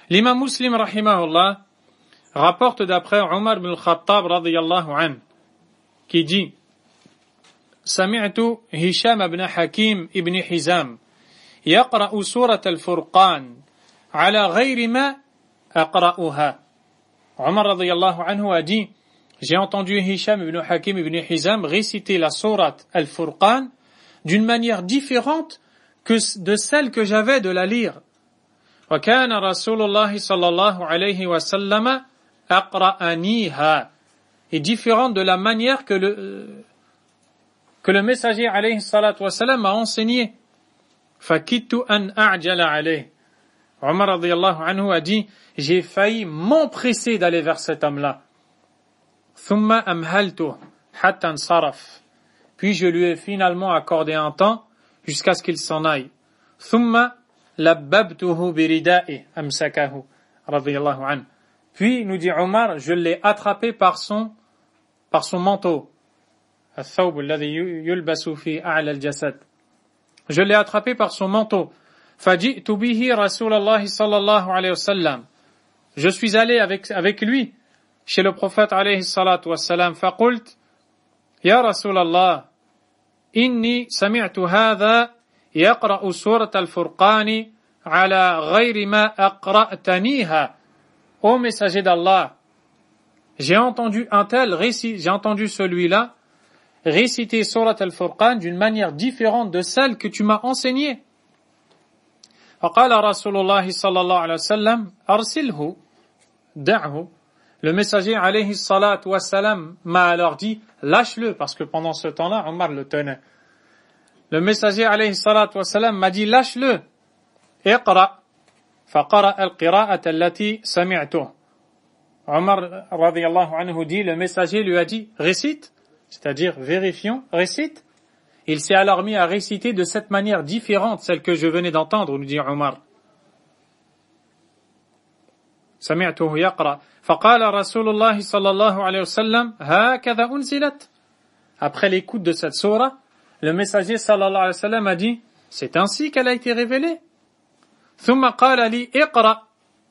L'imam Muslim rahimahullah rapporte d'après Omar ibn al-Khattab radiyallahu anhu qui dit سمعت هشام بن حكيم ابن حزام يقرأ سورة الفرقان على غير ما أقرأها. Omar radiyallahu anhu a dit, j'ai entendu Hisham ibn Hakim ibn Hizam réciter la sourate Al-Furqan d'une manière différente que de celle que j'avais de la lire. وكان رسول الله صلى الله عليه وسلم أقرأنيها, et différente de la manière que le messager alayhi salatu wassalam a enseigné. فكدت أن أعجل عليه. Omar radiyallahu anhu a dit, j'ai failli m'empresser d'aller vers cet homme-là. ثم أمهلته حتى انصرف. Puis je lui ai finalement accordé un temps jusqu'à ce qu'il s'en aille. ثم لببته بردائه أمسكه رضي الله عنه. Puis, nous dit Omar, je l'ai attrapé par son manteau. الثوب الذي يلبس في أعلى الجسد. Je l'ai attrapé par son manteau. فجئت به رسول الله صلى الله عليه وسلم. Je suis allé avec lui chez le prophète عليه الصلاة والسلام. فقلت يا رسول الله إني سمعت هذا يقرأ سورة الفرقان على غير ما أقرأتنيها. Ô messager d'Allah, j'ai entendu celui-là réciter Surat al-Furqan d'une manière différente de celle que tu m'as enseignée. فقال رسول الله صلى الله عليه وسلم أرسله دعه. Le messager alayhi salatu wassalam m'a alors dit, lâche-le, parce que pendant ce temps-là, Omar le tenait. Le messager alayhi salatu wassalam m'a dit, lâche-le. اقرأ. فقرأ القراءة التي سمعته. Omar radiyallahu anhu dit, le messager lui a dit, récite, c'est-à-dire vérifions, récite. Il s'est alors mis à réciter de cette manière différente, celle que je venais d'entendre, nous dit Omar. سمعته يقرأ فقال رسول الله صلى الله عليه وسلم هكذا أنزلت. Après l'écoute de cette sourate, le messager sallallahu alayhi wa sallam a dit, c'est ainsi qu'elle a été révélée. ثم قال لي اقرأ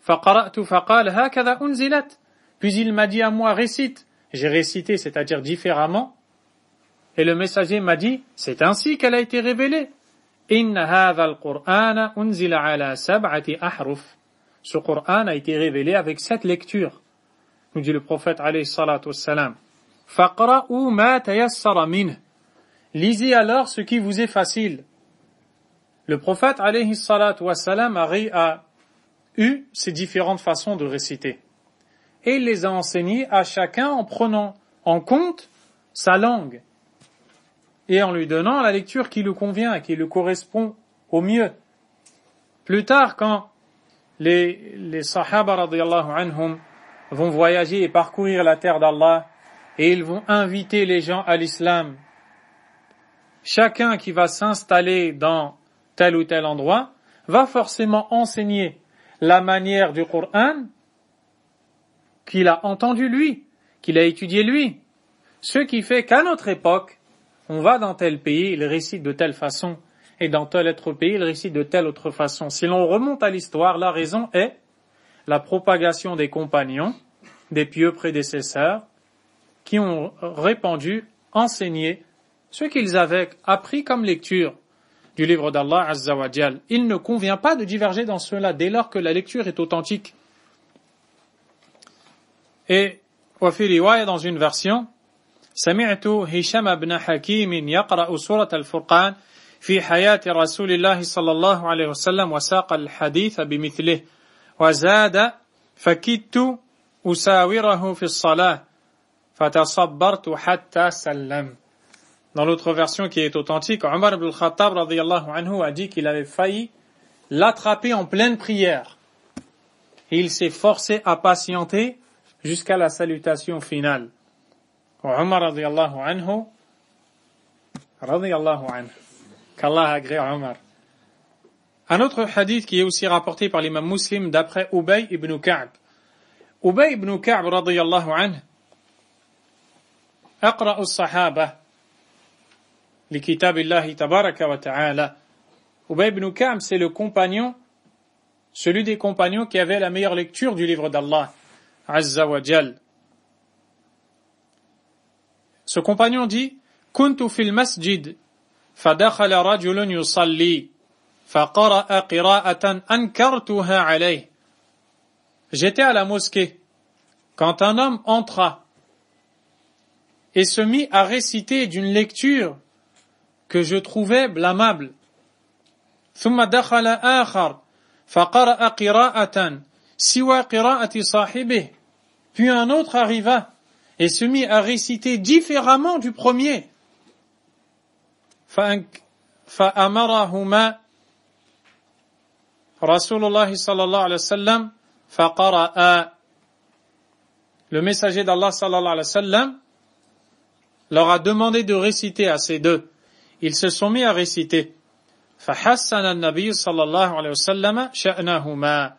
فقرأت فقال هكذا أنزلت. Puis il m'a dit à moi, récite. J'ai récité, c'est-à-dire différemment. Et le messager m'a dit, c'est ainsi qu'elle a été révélée. إن هذا القرآن أنزل على 7 أحرف. Ce Coran a été révélé avec 7 lectures. Nous dit le prophète alayhi salatu wassalam. فقرأوا ما تيسر منه. Lisez alors ce qui vous est facile. Le prophète alayhi salatu wassalam a eu ces différentes façons de réciter. Et il les a enseignées à chacun en prenant en compte sa langue et en lui donnant la lecture qui lui convient et qui lui correspond au mieux. Plus tard, quand les sahaba radiyallahu anhum vont voyager et parcourir la terre d'Allah et ils vont inviter les gens à l'islam, chacun qui va s'installer dans tel ou tel endroit va forcément enseigner la manière du Coran qu'il a entendu lui, qu'il a étudié lui. Ce qui fait qu'à notre époque, on va dans tel pays, il récite de telle façon, et dans tel autre pays, il récite de telle autre façon. Si l'on remonte à l'histoire, la raison est la propagation des compagnons, des pieux prédécesseurs, qui ont répandu, enseigné ce qu'ils avaient appris comme lecture du livre d'Allah Azza wa Jal. Il ne convient pas de diverger dans cela dès lors que la lecture est authentique. Et وفي رواية dans une version سمعت هشام بن حكيم يقرأ سورة الفرقان في حياة رسول الله صلى الله عليه وسلم وساق الحديث بمثله وزاد فكدت أساوره في الصلاة فتصبرت حتى سلم. Dans l'autre version qui est authentique, Omar ibn al-Khattab radiyallahu anhu a dit qu'il avait failli l'attraper en pleine prière. Et il s'est forcé à patienter jusqu'à la salutation finale. Omar radiyallahu anhu, qu'Allah agrée Omar. Un autre hadith qui est aussi rapporté par l'imam Muslim d'après Ubay ibn Ka'b. Ubay ibn Ka'b radiyallahu anhu, أقرأ الصحابة لكتاب الله تبارك وتعالى. Ubay ibn Ka'b, c'est le compagnon, celui des compagnons qui avait la meilleure lecture du livre d'Allah Azza wa Jal. Ce compagnon dit: كنت في المسجد فدخل رجل يصلي فقرأ قراءة أنكرتها عليه. J'étais à la mosquée quand un homme entra et se mit à réciter d'une lecture que je trouvais blâmable. ثم دخل آخر فقرأ قراءة سوى قراءة صاحبه. Puis un autre arriva et se mit à réciter différemment du premier. فأمرهما رسول الله صلى الله عليه وسلم فقرأ. Le messager d'Allah sallallahu alayhi wa sallam leur a demandé de réciter à ces deux. Ils se sont mis à réciter. فحسن النبي صلى الله عليه وسلم شأنهما.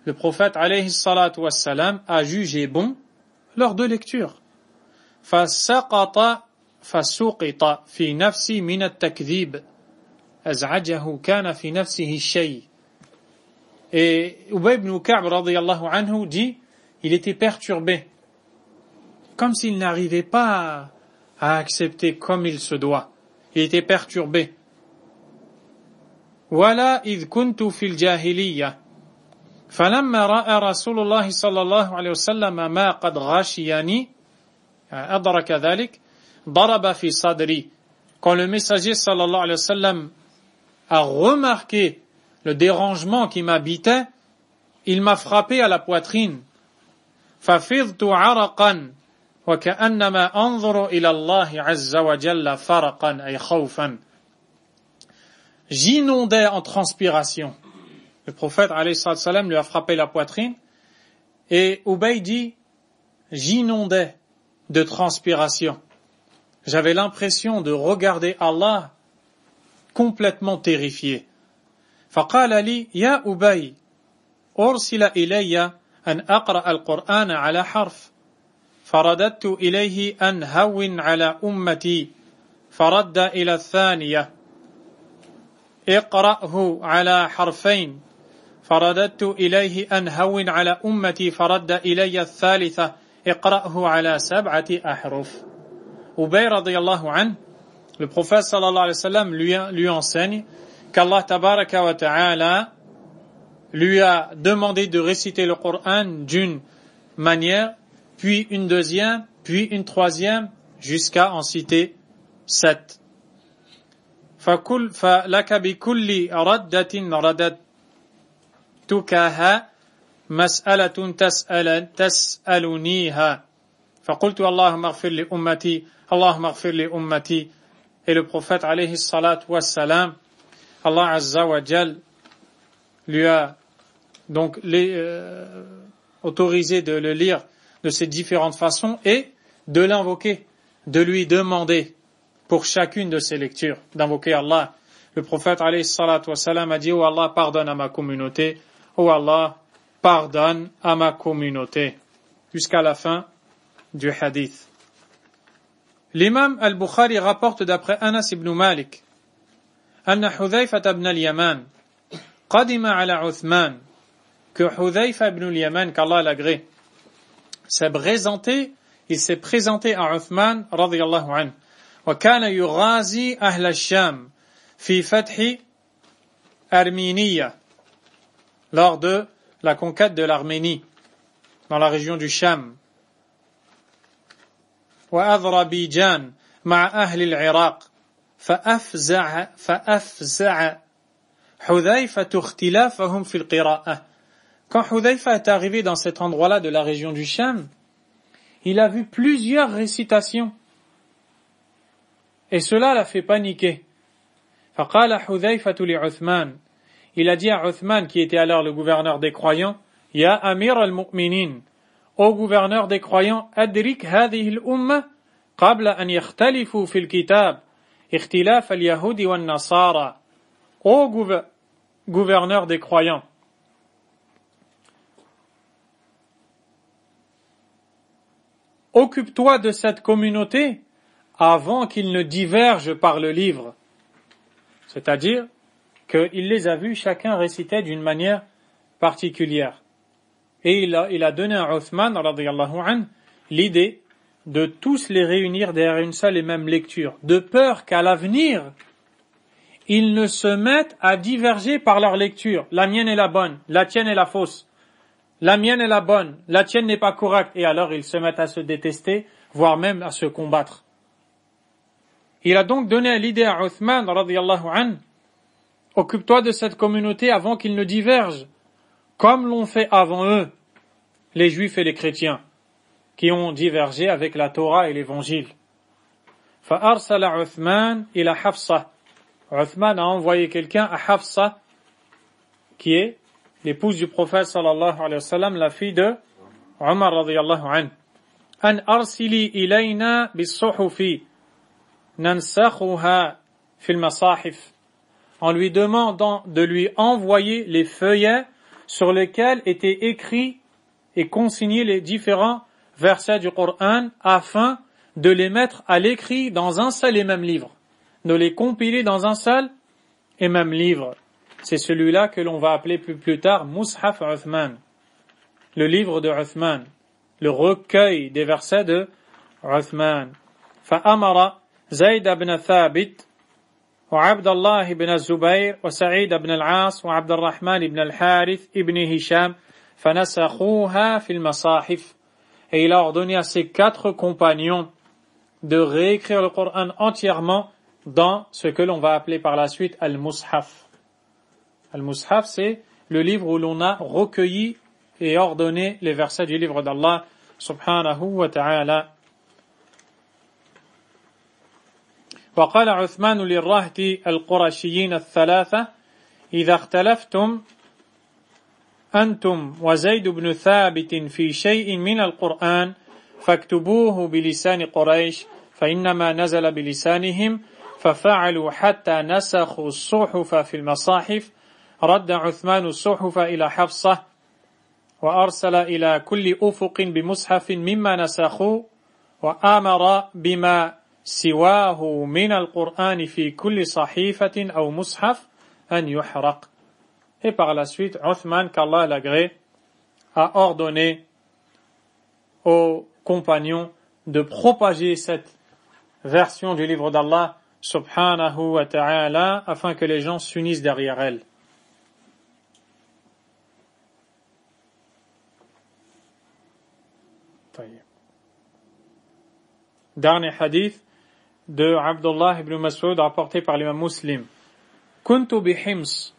Le prophète alayhi salatu wassalam a jugé bon leurs deux lectures. فسقط في نفسي من التكذيب أزعجه كان في نفسه الشيء. Et Ubay ibn Ka'b radiyallahu anhu dit, il était perturbé, comme s'il n'arrivait pas à accepter comme il se doit. Il était perturbé. ولا إذ كنت في الجاهلية فلما رأى رسول الله صلى الله عليه وسلم ما قد غشيني أدرك ذلك ضرب في صدري. Quand le messager sallallahu alayhi wa sallam a remarqué le dérangement qui m'habitait, il m'a frappé à la poitrine. ففضت عرقا وكأنما أنظر إلى الله عز وجل فرقا أي خوفا. J'inondais en transpiration. Le prophète alayhi salam lui a frappé la poitrine et Ubay dit, j'inondais de transpiration. J'avais l'impression de regarder Allah complètement terrifié. فقال لي يا أبي أرسل إلي أن أقرأ القرآن على حرف فرددت إليه أن هون على أمتي فرد إلى الثانية اقرأه على حرفين فرددت إليه أن هون على أمتي فرد إلي الثالثة اقرأه على 7 أحرف. Ubay radiyallahu anhu, le prophète sallallahu alayhi wa sallam lui enseigne qu'Allah tabaraka wa ta'ala lui a demandé de réciter le Coran d'une manière, puis une deuxième, puis une troisième, jusqu'à en citer 7. فَلَكَ بِكُلِّ رَدَّةٍ رَدَدْتُكَهَا مَسْأَلَةٌ تَسْأَلُنِيهَا فَقُلْتُ اللهم اغفر لأمتي اللهم اغفر لأمتي. Et le prophète alayhi salatu wassalam, Allah azza wa jal lui a donc autorisé de le lire de ces différentes façons et de l'invoquer, de lui demander pour chacune de ces lectures d'invoquer Allah. Le prophète alayhi salatu wassalam a dit: oh Allah, pardonne à ma communauté, oh Allah, pardonne à ma communauté, jusqu'à la fin du hadith. L'imam al-Bukhari rapporte d'après Anas ibn Malik, أن حذيفة بن اليمان قدم على عثمان que Hudhayfa ibn al-Yaman, qu'Allah l'agrée, il s'est présenté à Uthman radiyallahu anhu. وكان يغازي أهل الشام في فتح أرمينية lors de la conquête de l'Arménie dans la région du Cham. وأذربيجان مع أهل العراق فأفزع حذيفة اختلافهم في القراءة. Quand Hudhayfa est arrivé dans cet endroit-là de la région du Cham, il a vu plusieurs récitations. Et cela l'a fait paniquer. فقال حذيفة لعثمان. Il a dit à Uthman, qui était alors le gouverneur des croyants, Ya Amir al-Mu'minin, ô gouverneur des croyants, adrik هذه الأمة قبل أن يختلفوا في الكتاب اختلاف اليهود والنصارى. Ô gouverneur des croyants, occupe-toi de cette communauté avant qu'ils ne divergent par le livre. C'est-à-dire qu'il les a vus, chacun récitait d'une manière particulière. Et il a donné à Uthman, radiyallahu anhu, l'idée de tous les réunir derrière une seule et même lecture, de peur qu'à l'avenir, ils ne se mettent à diverger par leur lecture. La mienne est la bonne, la tienne est la fausse. La mienne est la bonne, la tienne n'est pas correcte. Et alors ils se mettent à se détester, voire même à se combattre. Il a donc donné l'idée à Uthman, radiyallahu anhu, occupe-toi de cette communauté avant qu'ils ne divergent, comme l'ont fait avant eux, les juifs et les chrétiens, qui ont divergé avec la Torah et l'évangile. فأرسل عثمان إلى حفصة. Uthman a envoyé quelqu'un à Hafsa, qui est l'épouse du prophète sallallahu alayhi wa sallam, la fille de Omar radiyallahu anhu. An arsili ilayna bis-suhufi nansakhuha fil masahif. En lui demandant de lui envoyer les feuillets sur lesquels étaient écrits et consignés les différents versets du Coran afin de les mettre à l'écrit dans un seul et même livre, de les compiler dans un seul et même livre. C'est celui-là que l'on va appeler plus tard Mushaf Uthman, le livre de Uthman, le recueil des versets de Uthman. فأمر زيد بن ثابت وعبد الله بن الزبير وسعيد بن العاص وعبد الرحمن بن الحارث ابن هشام فنسخوها في المصاحف. Et il a ordonné à ses 4 compagnons de réécrire le Coran entièrement dans ce que l'on va appeler par la suite Al-Mushaf. Al-Mushaf, c'est le livre où l'on a recueilli et ordonné les versets du livre d'Allah subhanahu wa ta'ala. وقال عثمان للرهط القرشيين الثلاثة إذا اختلفتم أنتم وزيد بن ثابت في شيء من القرآن فاكتبوه بلسان قريش فإنما نزل بلسانهم ففعلوا حتى نسخوا الصحف في المصاحف. رد عثمان الصحف إلى حفصة وأرسل إلى كل أفق بمصحف مما نسخوا وآمر بما سواه من القرآن في كل صحيفة أو مصحف أن يحرق. Et par la suite, Uthman, qu'Allah l'agrée, a ordonné aux compagnons de propager cette version du livre d'Allah subhanahu wa ta'ala afin que les gens s'unissent derrière elle. Dernier hadith de Abdullah ibn Mas'ud rapporté par l'imam Muslim. Kuntu bi Hims.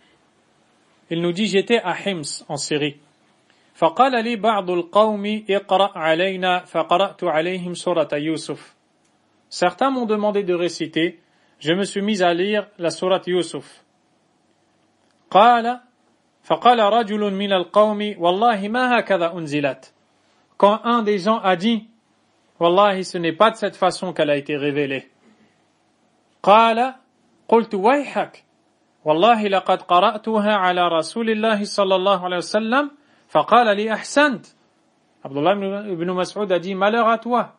Il nous dit, j'étais à Hims, en Syrie. فقال لي بعض القوم اقرأ علينا فقرأت عليهم سورة يوسف. Certains m'ont demandé de réciter. Je me suis mis à lire la sourate Yusuf. فقال رجل من القوم والله ما هكذا أنزلت. Quand un des gens a dit, Wallahi, ce n'est pas de cette façon qu'elle a été révélée. قلت ويحك والله لقد قرأتها على رسول الله صلى الله عليه وسلم فقال لي أحسنت. Abdullah ibn Mas'ud a dit, malheur à toi.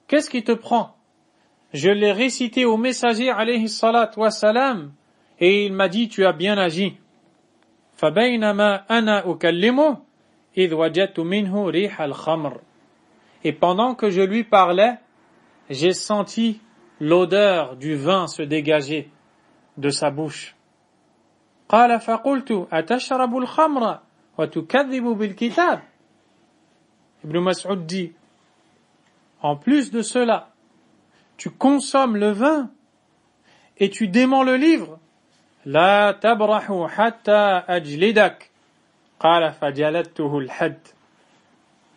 Qu'est-ce qui te prend? je l'ai récité au messager alayhi salatu wassalam, et il m'a dit, tu as bien agi. فَبَيْنَمَا أَنَا أُكَلِّمُهُ إِذْ وَجَدْتُ مِنْهُ رِيحَ الْخَمْرِ. Et pendant que je lui parlais, j'ai senti l'odeur du vin se dégager de sa bouche. قال فقلت أتشرب الخمر وتكذب بالكتاب. Ibn Mas'ud dit, en plus de cela, tu consommes le vin et tu démens le livre. لا تبرح حتى أجلدك. قال فجلدته الحد.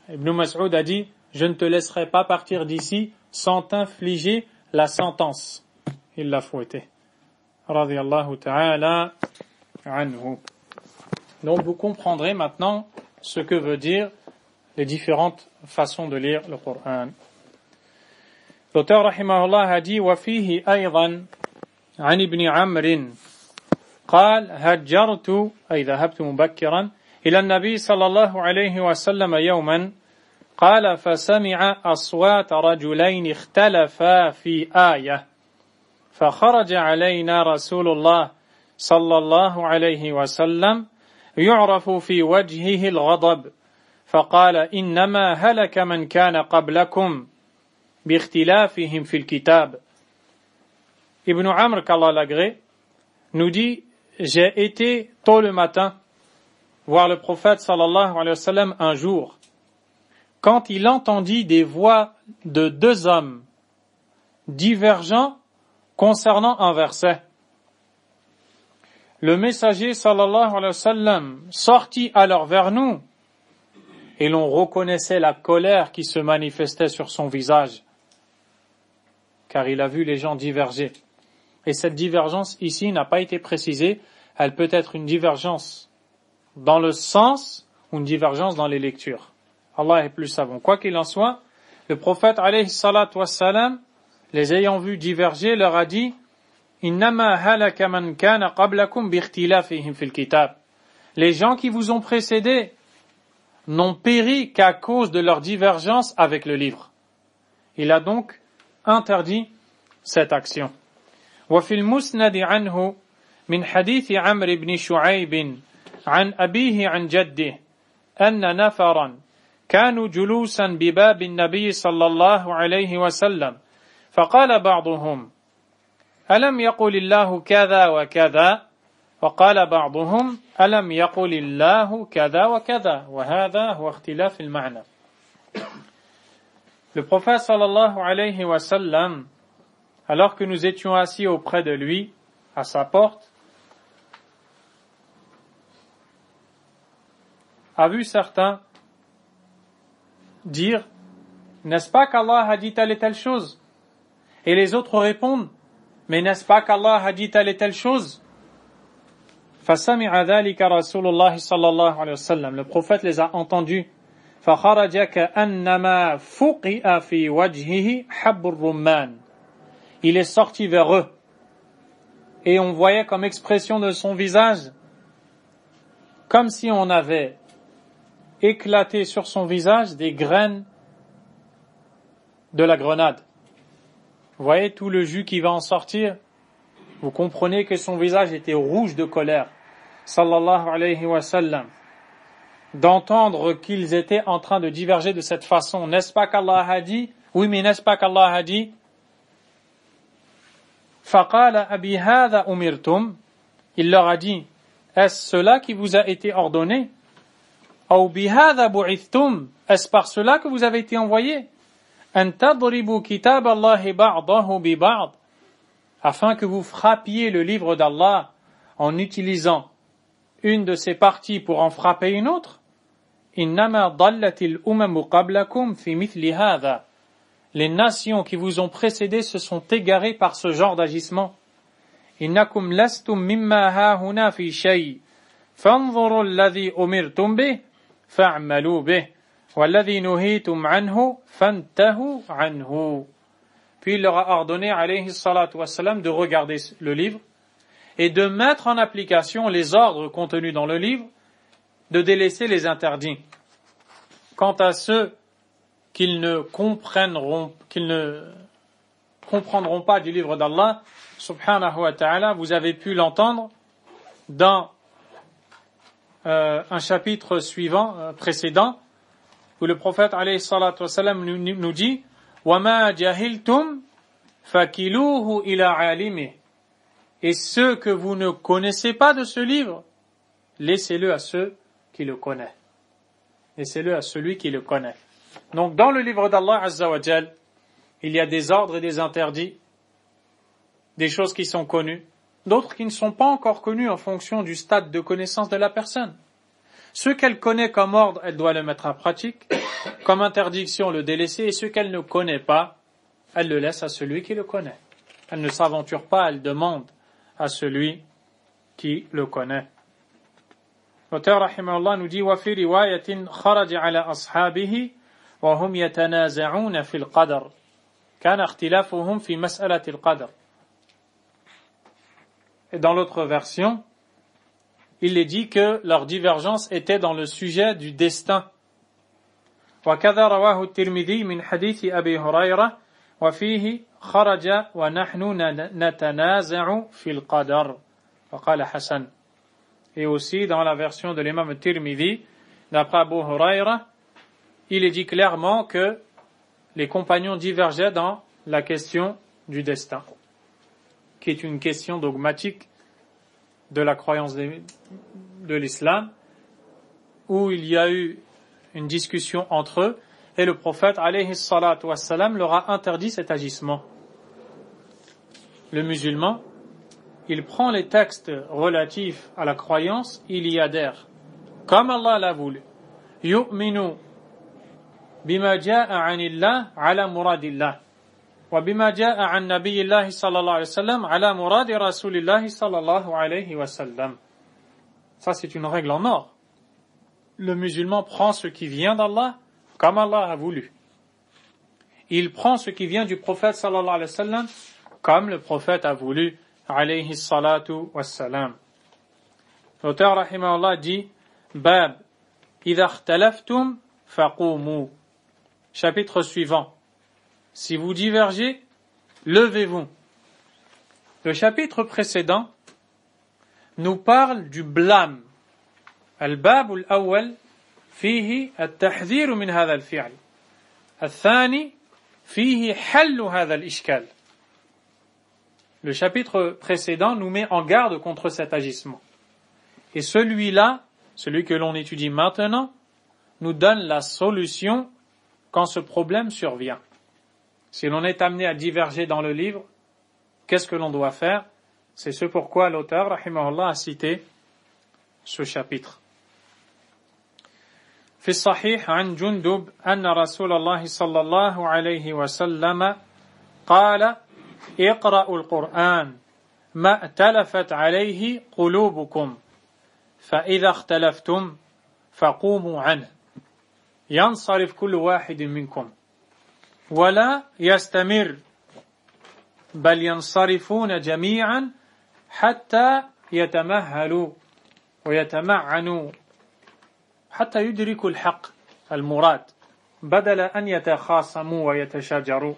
Ibn Mas'ud a dit, je ne te laisserai pas partir d'ici sans t'infliger la sentence. Il l'a fouetté. Radiyallahu ta'ala anhu. Donc vous comprendrez maintenant ce que veut dire les différentes façons de lire le Coran. L'auteur rahimahullah a dit وفيه أيضا عن ابن عمرو قال هجرت أي ذهبت مبكرا إلى النبي صلى الله عليه وسلم يوما قال فسمع أصوات رجلين اختلفا في آية فخرج علينا رسول الله صلى الله عليه وسلم يعرف في وجهه الغضب فقال إنما هلك من كان قبلكم باختلافهم في الكتاب. Ibn Amr, qu'Allah l'agrée, nous dit, j'ai été tôt le matin voir le prophète sallallahu alayhi wa sallam un jour, quand il entendit des voix de deux hommes divergents concernant un verset. Le messager sallallahu alayhi wa sallam sortit alors vers nous et l'on reconnaissait la colère qui se manifestait sur son visage, car il a vu les gens diverger. Et cette divergence ici n'a pas été précisée, elle peut être une divergence dans le sens ou une divergence dans les lectures. Allah est plus savant. Quoi qu'il en soit, le prophète alayhi salatu wassalam, les ayant vus diverger, leur a dit Innama halaka man kana qablakum bi ikhtilafihim fil kitab. Les gens qui vous ont précédés n'ont péri qu'à cause de leur divergence avec le livre. Il a donc interdit cette action. وفي المسند عنه من حديث عمرو بن شعيب عن أبيه عن جده أن نفرا كانوا جلوسا بباب النبي صلى الله عليه وسلم فقال بعضهم ألم يقل الله كذا وكذا وقال بعضهم ألم يقل الله كذا وكذا وهذا هو اختلاف المعنى. Le prophète sallallahu alayhi wa sallam, alors que nous étions assis auprès de lui, à sa porte, a vu certains dire « N'est-ce pas qu'Allah a dit telle et telle chose ?» Et les autres répondent « Mais n'est-ce pas qu'Allah a dit telle et telle chose ?» فَسَمِعَ ذَلِكَ رَسُولُ اللَّهِ صَلَّى اللَّهُ عَلَيْهِ وسلم. Le prophète les a entendus. فَخَرَجَ كَأَنَّمَا فُقِئَ فِي وَجْهِهِ حَبُّ الرُّمَّانِ. Il est sorti vers eux et on voyait comme expression de son visage comme si on avait éclaté sur son visage des graines de la grenade. Vous voyez tout le jus qui va en sortir. Vous comprenez que son visage était rouge de colère. Sallallahu alayhi wa sallam. D'entendre qu'ils étaient en train de diverger de cette façon. N'est-ce pas qu'Allah a dit? Oui, mais n'est-ce pas qu'Allah a dit? فَقَالَ أَبِي هَذَا أُمِرْتُمْ. Il leur a dit, est-ce cela qui vous a été ordonné? أَوْ بِهَذَا بُعِثْتُمْ. Est-ce par cela que vous avez été envoyés? أَن تَضْرِبُوا كِتَابَ اللَّهِ بَعْضَهُ بِبَعْضٍ. Afin que vous frappiez le livre d'Allah en utilisant une de ses parties pour en frapper une autre. إِنَّمَا ضَلَّتِ الْأُمَمُ قَبْلَكُمْ فِي مِثْلِ هَذَا. Les nations qui vous ont précédés se sont égarées par ce genre d'agissement. إِنَّكُمْ لَسْتُمْ مِمَّا هَاهُنَا فِي شَيْءٍ فَانظُرُوا الَّذِي أُمِرْتُمْ بِهِ فَاعْمَلُوا بِهِ وَالَّذِي نُهِيتُمْ عَنْهُ فَانْتَهُوا عَنْهُ. Puis il leur a ordonné, alayhi salatu wassalam, de regarder le livre et de mettre en application les ordres contenus dans le livre, de délaisser les interdits. Quant à ceux qu'ils ne comprendront pas du livre d'Allah subhanahu wa ta'ala. Vous avez pu l'entendre dans un chapitre précédent, où le prophète alayhi salatu wassalam nous dit وَمَا جَهِلْتُمْ فَكِلُوهُ إِلَى عَالِمِهِ. Et ce que vous ne connaissez pas de ce livre, laissez-le à ceux qui le connaissent. Laissez-le à celui qui le connaît. Donc dans le livre d'Allah Azza wa Jal, il y a des ordres et des interdits, des choses qui sont connues, d'autres qui ne sont pas encore connues en fonction du stade de connaissance de la personne. Ce qu'elle connaît comme ordre, elle doit le mettre en pratique, comme interdiction, le délaisser, et ce qu'elle ne connaît pas, elle le laisse à celui qui le connaît. Elle ne s'aventure pas, elle demande à celui qui le connaît. L'auteur rahimahullah nous dit وفي رواية خرج على أصحابه وهم يتنازعون في القدر كان اختلافهم في مسألة القدر. Et dans l'autre version, il est dit que leur divergence était dans le sujet du destin. وكذا رواه الترمذي من حديث أبي هريرة وفيه خرج ونحن نتنازع في القدر وقال حسن. Et aussi dans la version de l'imam Tirmidhi, d'après Abu Huraira, il est dit clairement que les compagnons divergeaient dans la question du destin, qui est une question dogmatique de la croyance de l'islam, où il y a eu une discussion entre eux, et le prophète alayhi salatu wassalam leur a interdit cet agissement. Le musulman, il prend les textes relatifs à la croyance, il y adhère, comme Allah l'a voulu. Yu'minu bima ja'a 'anillah 'ala muradillah wa bima ja'a 'an nabiyillah sallallahu alayhi wa sallam 'ala muradi rasulillah sallallahu alayhi wa sallam. Ça, c'est une règle en or. Le musulman prend ce qui vient d'Allah comme Allah a voulu. Il prend ce qui vient du prophète sallallahu alayhi wa sallam comme le prophète a voulu. Alayhi salatu wassalam. L'auteur rahimahullah dit Bab idha ikhtalaftum faqumu. Chapitre suivant. Si vous divergez, levez-vous. Le chapitre précédent nous parle du blâme. Al-bab al-awwal fihi at-tahdhir min hadha al-fi'l. Al-thani fihi hall hadha al-ishkal. Le chapitre précédent nous met en garde contre cet agissement. Et celui-là, celui que l'on étudie maintenant, nous donne la solution quand ce problème survient. Si l'on est amené à diverger dans le livre, qu'est-ce que l'on doit faire? C'est ce pourquoi l'auteur, rahimahullah, a cité ce chapitre. في الصحيح عن جندب أن رسول الله صلى الله عليه وسلم قال اقرأوا القرآن ما ائتلفت عليه قلوبكم فإذا اختلفتم فقوموا عنه ينصرف كل واحد منكم ولا يستمر بل ينصرفون جميعا حتى يتمهلوا ويتمعنوا حتى يدركوا الحق المراد بدل أن يتخاصموا ويتشاجروا.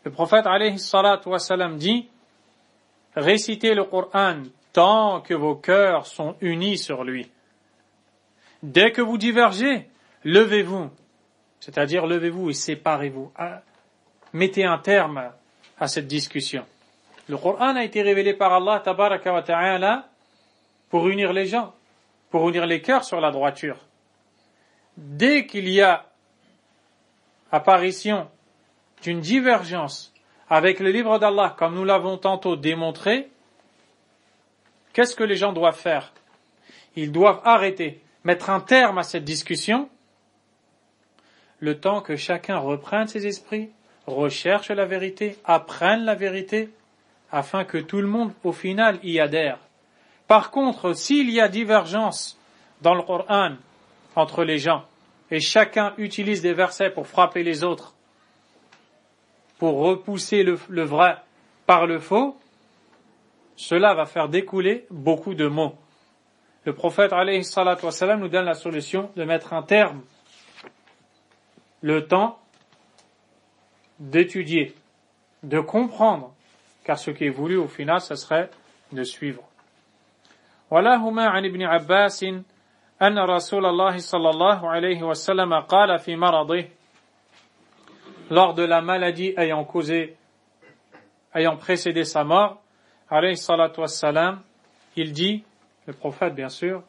Le prophète alayhi salatu wassalam dit récitez le Coran tant que vos cœurs sont unis sur lui. Dès que vous divergez, levez-vous, c'est-à-dire levez-vous et séparez-vous. Mettez un terme à cette discussion. Le Coran a été révélé par Allah tabaraka wa ta'ala pour unir les gens, pour unir les cœurs sur la droiture. Dès qu'il y a apparition d'une divergence avec le livre d'Allah, comme nous l'avons tantôt démontré, qu'est-ce que les gens doivent faire? Ils doivent arrêter, mettre un terme à cette discussion, le temps que chacun reprenne ses esprits, recherche la vérité, apprenne la vérité, afin que tout le monde, au final, y adhère. Par contre, s'il y a divergence dans le Coran entre les gens, et chacun utilise des versets pour frapper les autres, pour repousser le vrai par le faux, cela va faire découler beaucoup de maux. Le prophète alayhi salatu wassalam nous donne la solution de mettre un terme, le temps d'étudier, de comprendre, car ce qui est voulu au final, ce serait de suivre. ولهما عن ابن عباس أن رسول الله صلى الله عليه وسلم قال في مرضه, lors de la maladie ayant précédé sa mort, alayhi salatu wassalam, il dit, le prophète bien sûr,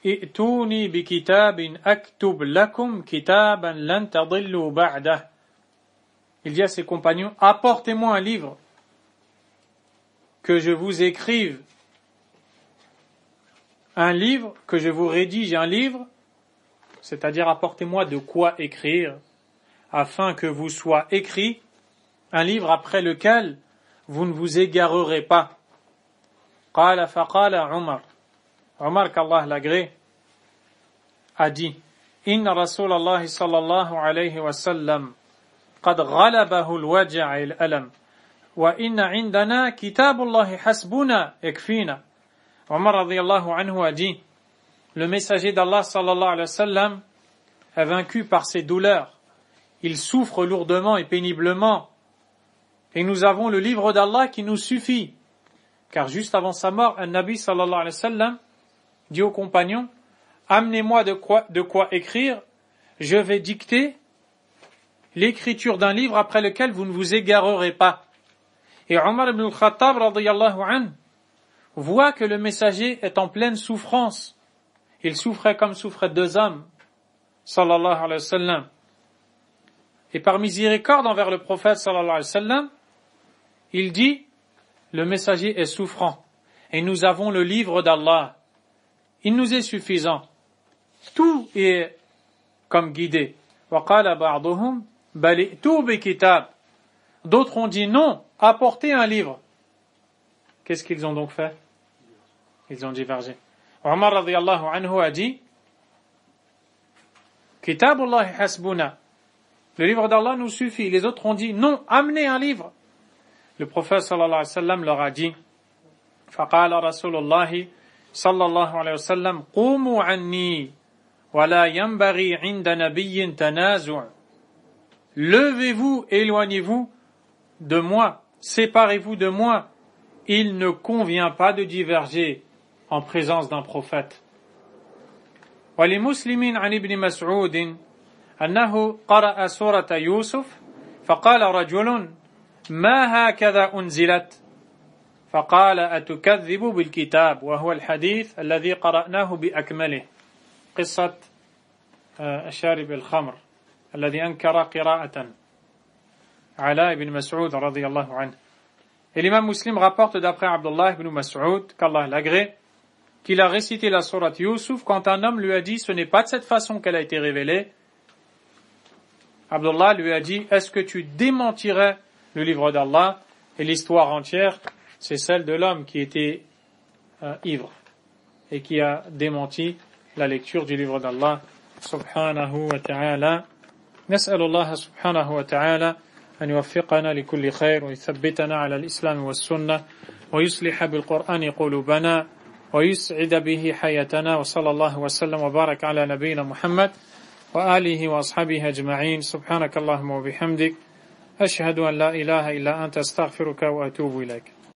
I'tuni bi kitabin aktub lakum kitaban lan tadillu ba'dah. Il dit à ses compagnons, apportez-moi un livre, que je vous écrive un livre, que je vous rédige un livre, c'est-à-dire apportez-moi de quoi écrire, afin que vous soit écrit un livre après lequel vous ne vous égarerez pas. Qala faqala Umar. Umar, qu'Allah l'agrée, a dit, Inna Rasulallah sallallahu alayhi wa sallam qad ghalabahu al-waja' al-alam wa inna indana kitabullahi hasbuna yakfina. Omar radiyallahu anhu a dit, le messager d'Allah sallallahu alayhi wa sallam est vaincu par ses douleurs. Il souffre lourdement et péniblement. Et nous avons le livre d'Allah qui nous suffit. Car juste avant sa mort, un Nabi sallallahu alayhi wa sallam dit aux compagnons, amenez-moi de quoi écrire, je vais dicter l'écriture d'un livre après lequel vous ne vous égarerez pas. Et Omar ibn al-Khattab radiyallahu anhu voit que le messager est en pleine souffrance. Il souffrait comme souffraient deux hommes, sallallahu alayhi wa sallam. Et par miséricorde envers le prophète, sallallahu alayhi wa sallam, il dit, le messager est souffrant, et nous avons le livre d'Allah. Il nous est suffisant. Tout est comme guidé. وَقَالَ بَعْضُهُمْ بَلْ ائْتُوا بِكِتَابٍ. D'autres ont dit non, apportez un livre. Qu'est-ce qu'ils ont donc fait? Ils ont divergé. Omar radiyallahu anhu a dit, Kitabullahi hasbuna. Le livre d'Allah nous suffit. Les autres ont dit non, amenez un livre. Le prophète sallallahu alayhi wa sallam leur a dit, فَقَالَ رَسُولُ اللَّهِ صلى الله عليه وسلم قوموا عني ولا ينبغي عند نبي تنازع. Levez-vous, éloignez-vous de moi, séparez-vous de moi. Il ne convient pas de diverger en présence d'un prophète. ولمسلم عن ابن مسعود أنه قرأ سورة يوسف فقال رجل ما هكذا أنزلت فقال أتكذب بالكتاب وهو الحديث الذي قرأناه بأكمله قصة الشارب الخمر الذي أنكر قراءة على ابن مسعود رضي الله عنه. Et l'imam Muslim rapporte d'après Abdullah ibn Mas'ud, qu'Allah l'agrée, qu'il a récité la sourate Yusuf quand un homme lui a dit ce n'est pas de cette façon qu'elle a été révélée. Abdullah lui a dit est-ce que tu démentirais le livre d'Allah? Et l'histoire entière, c'est celle de l'homme qui était ivre et qui a démenti la lecture du livre d'Allah subhanahu wa ta'ala. نسأل الله سبحانه وتعالى أن يوفقنا لكل خير ويثبتنا على الإسلام والسنة ويصلح بالقرآن قلوبنا ويسعد به حياتنا وصلى الله وسلم وبارك على نبينا محمد وآله وأصحابه أجمعين. سبحانك اللهم وبحمدك أشهد أن لا إله إلا أنت أستغفرك وأتوب إليك.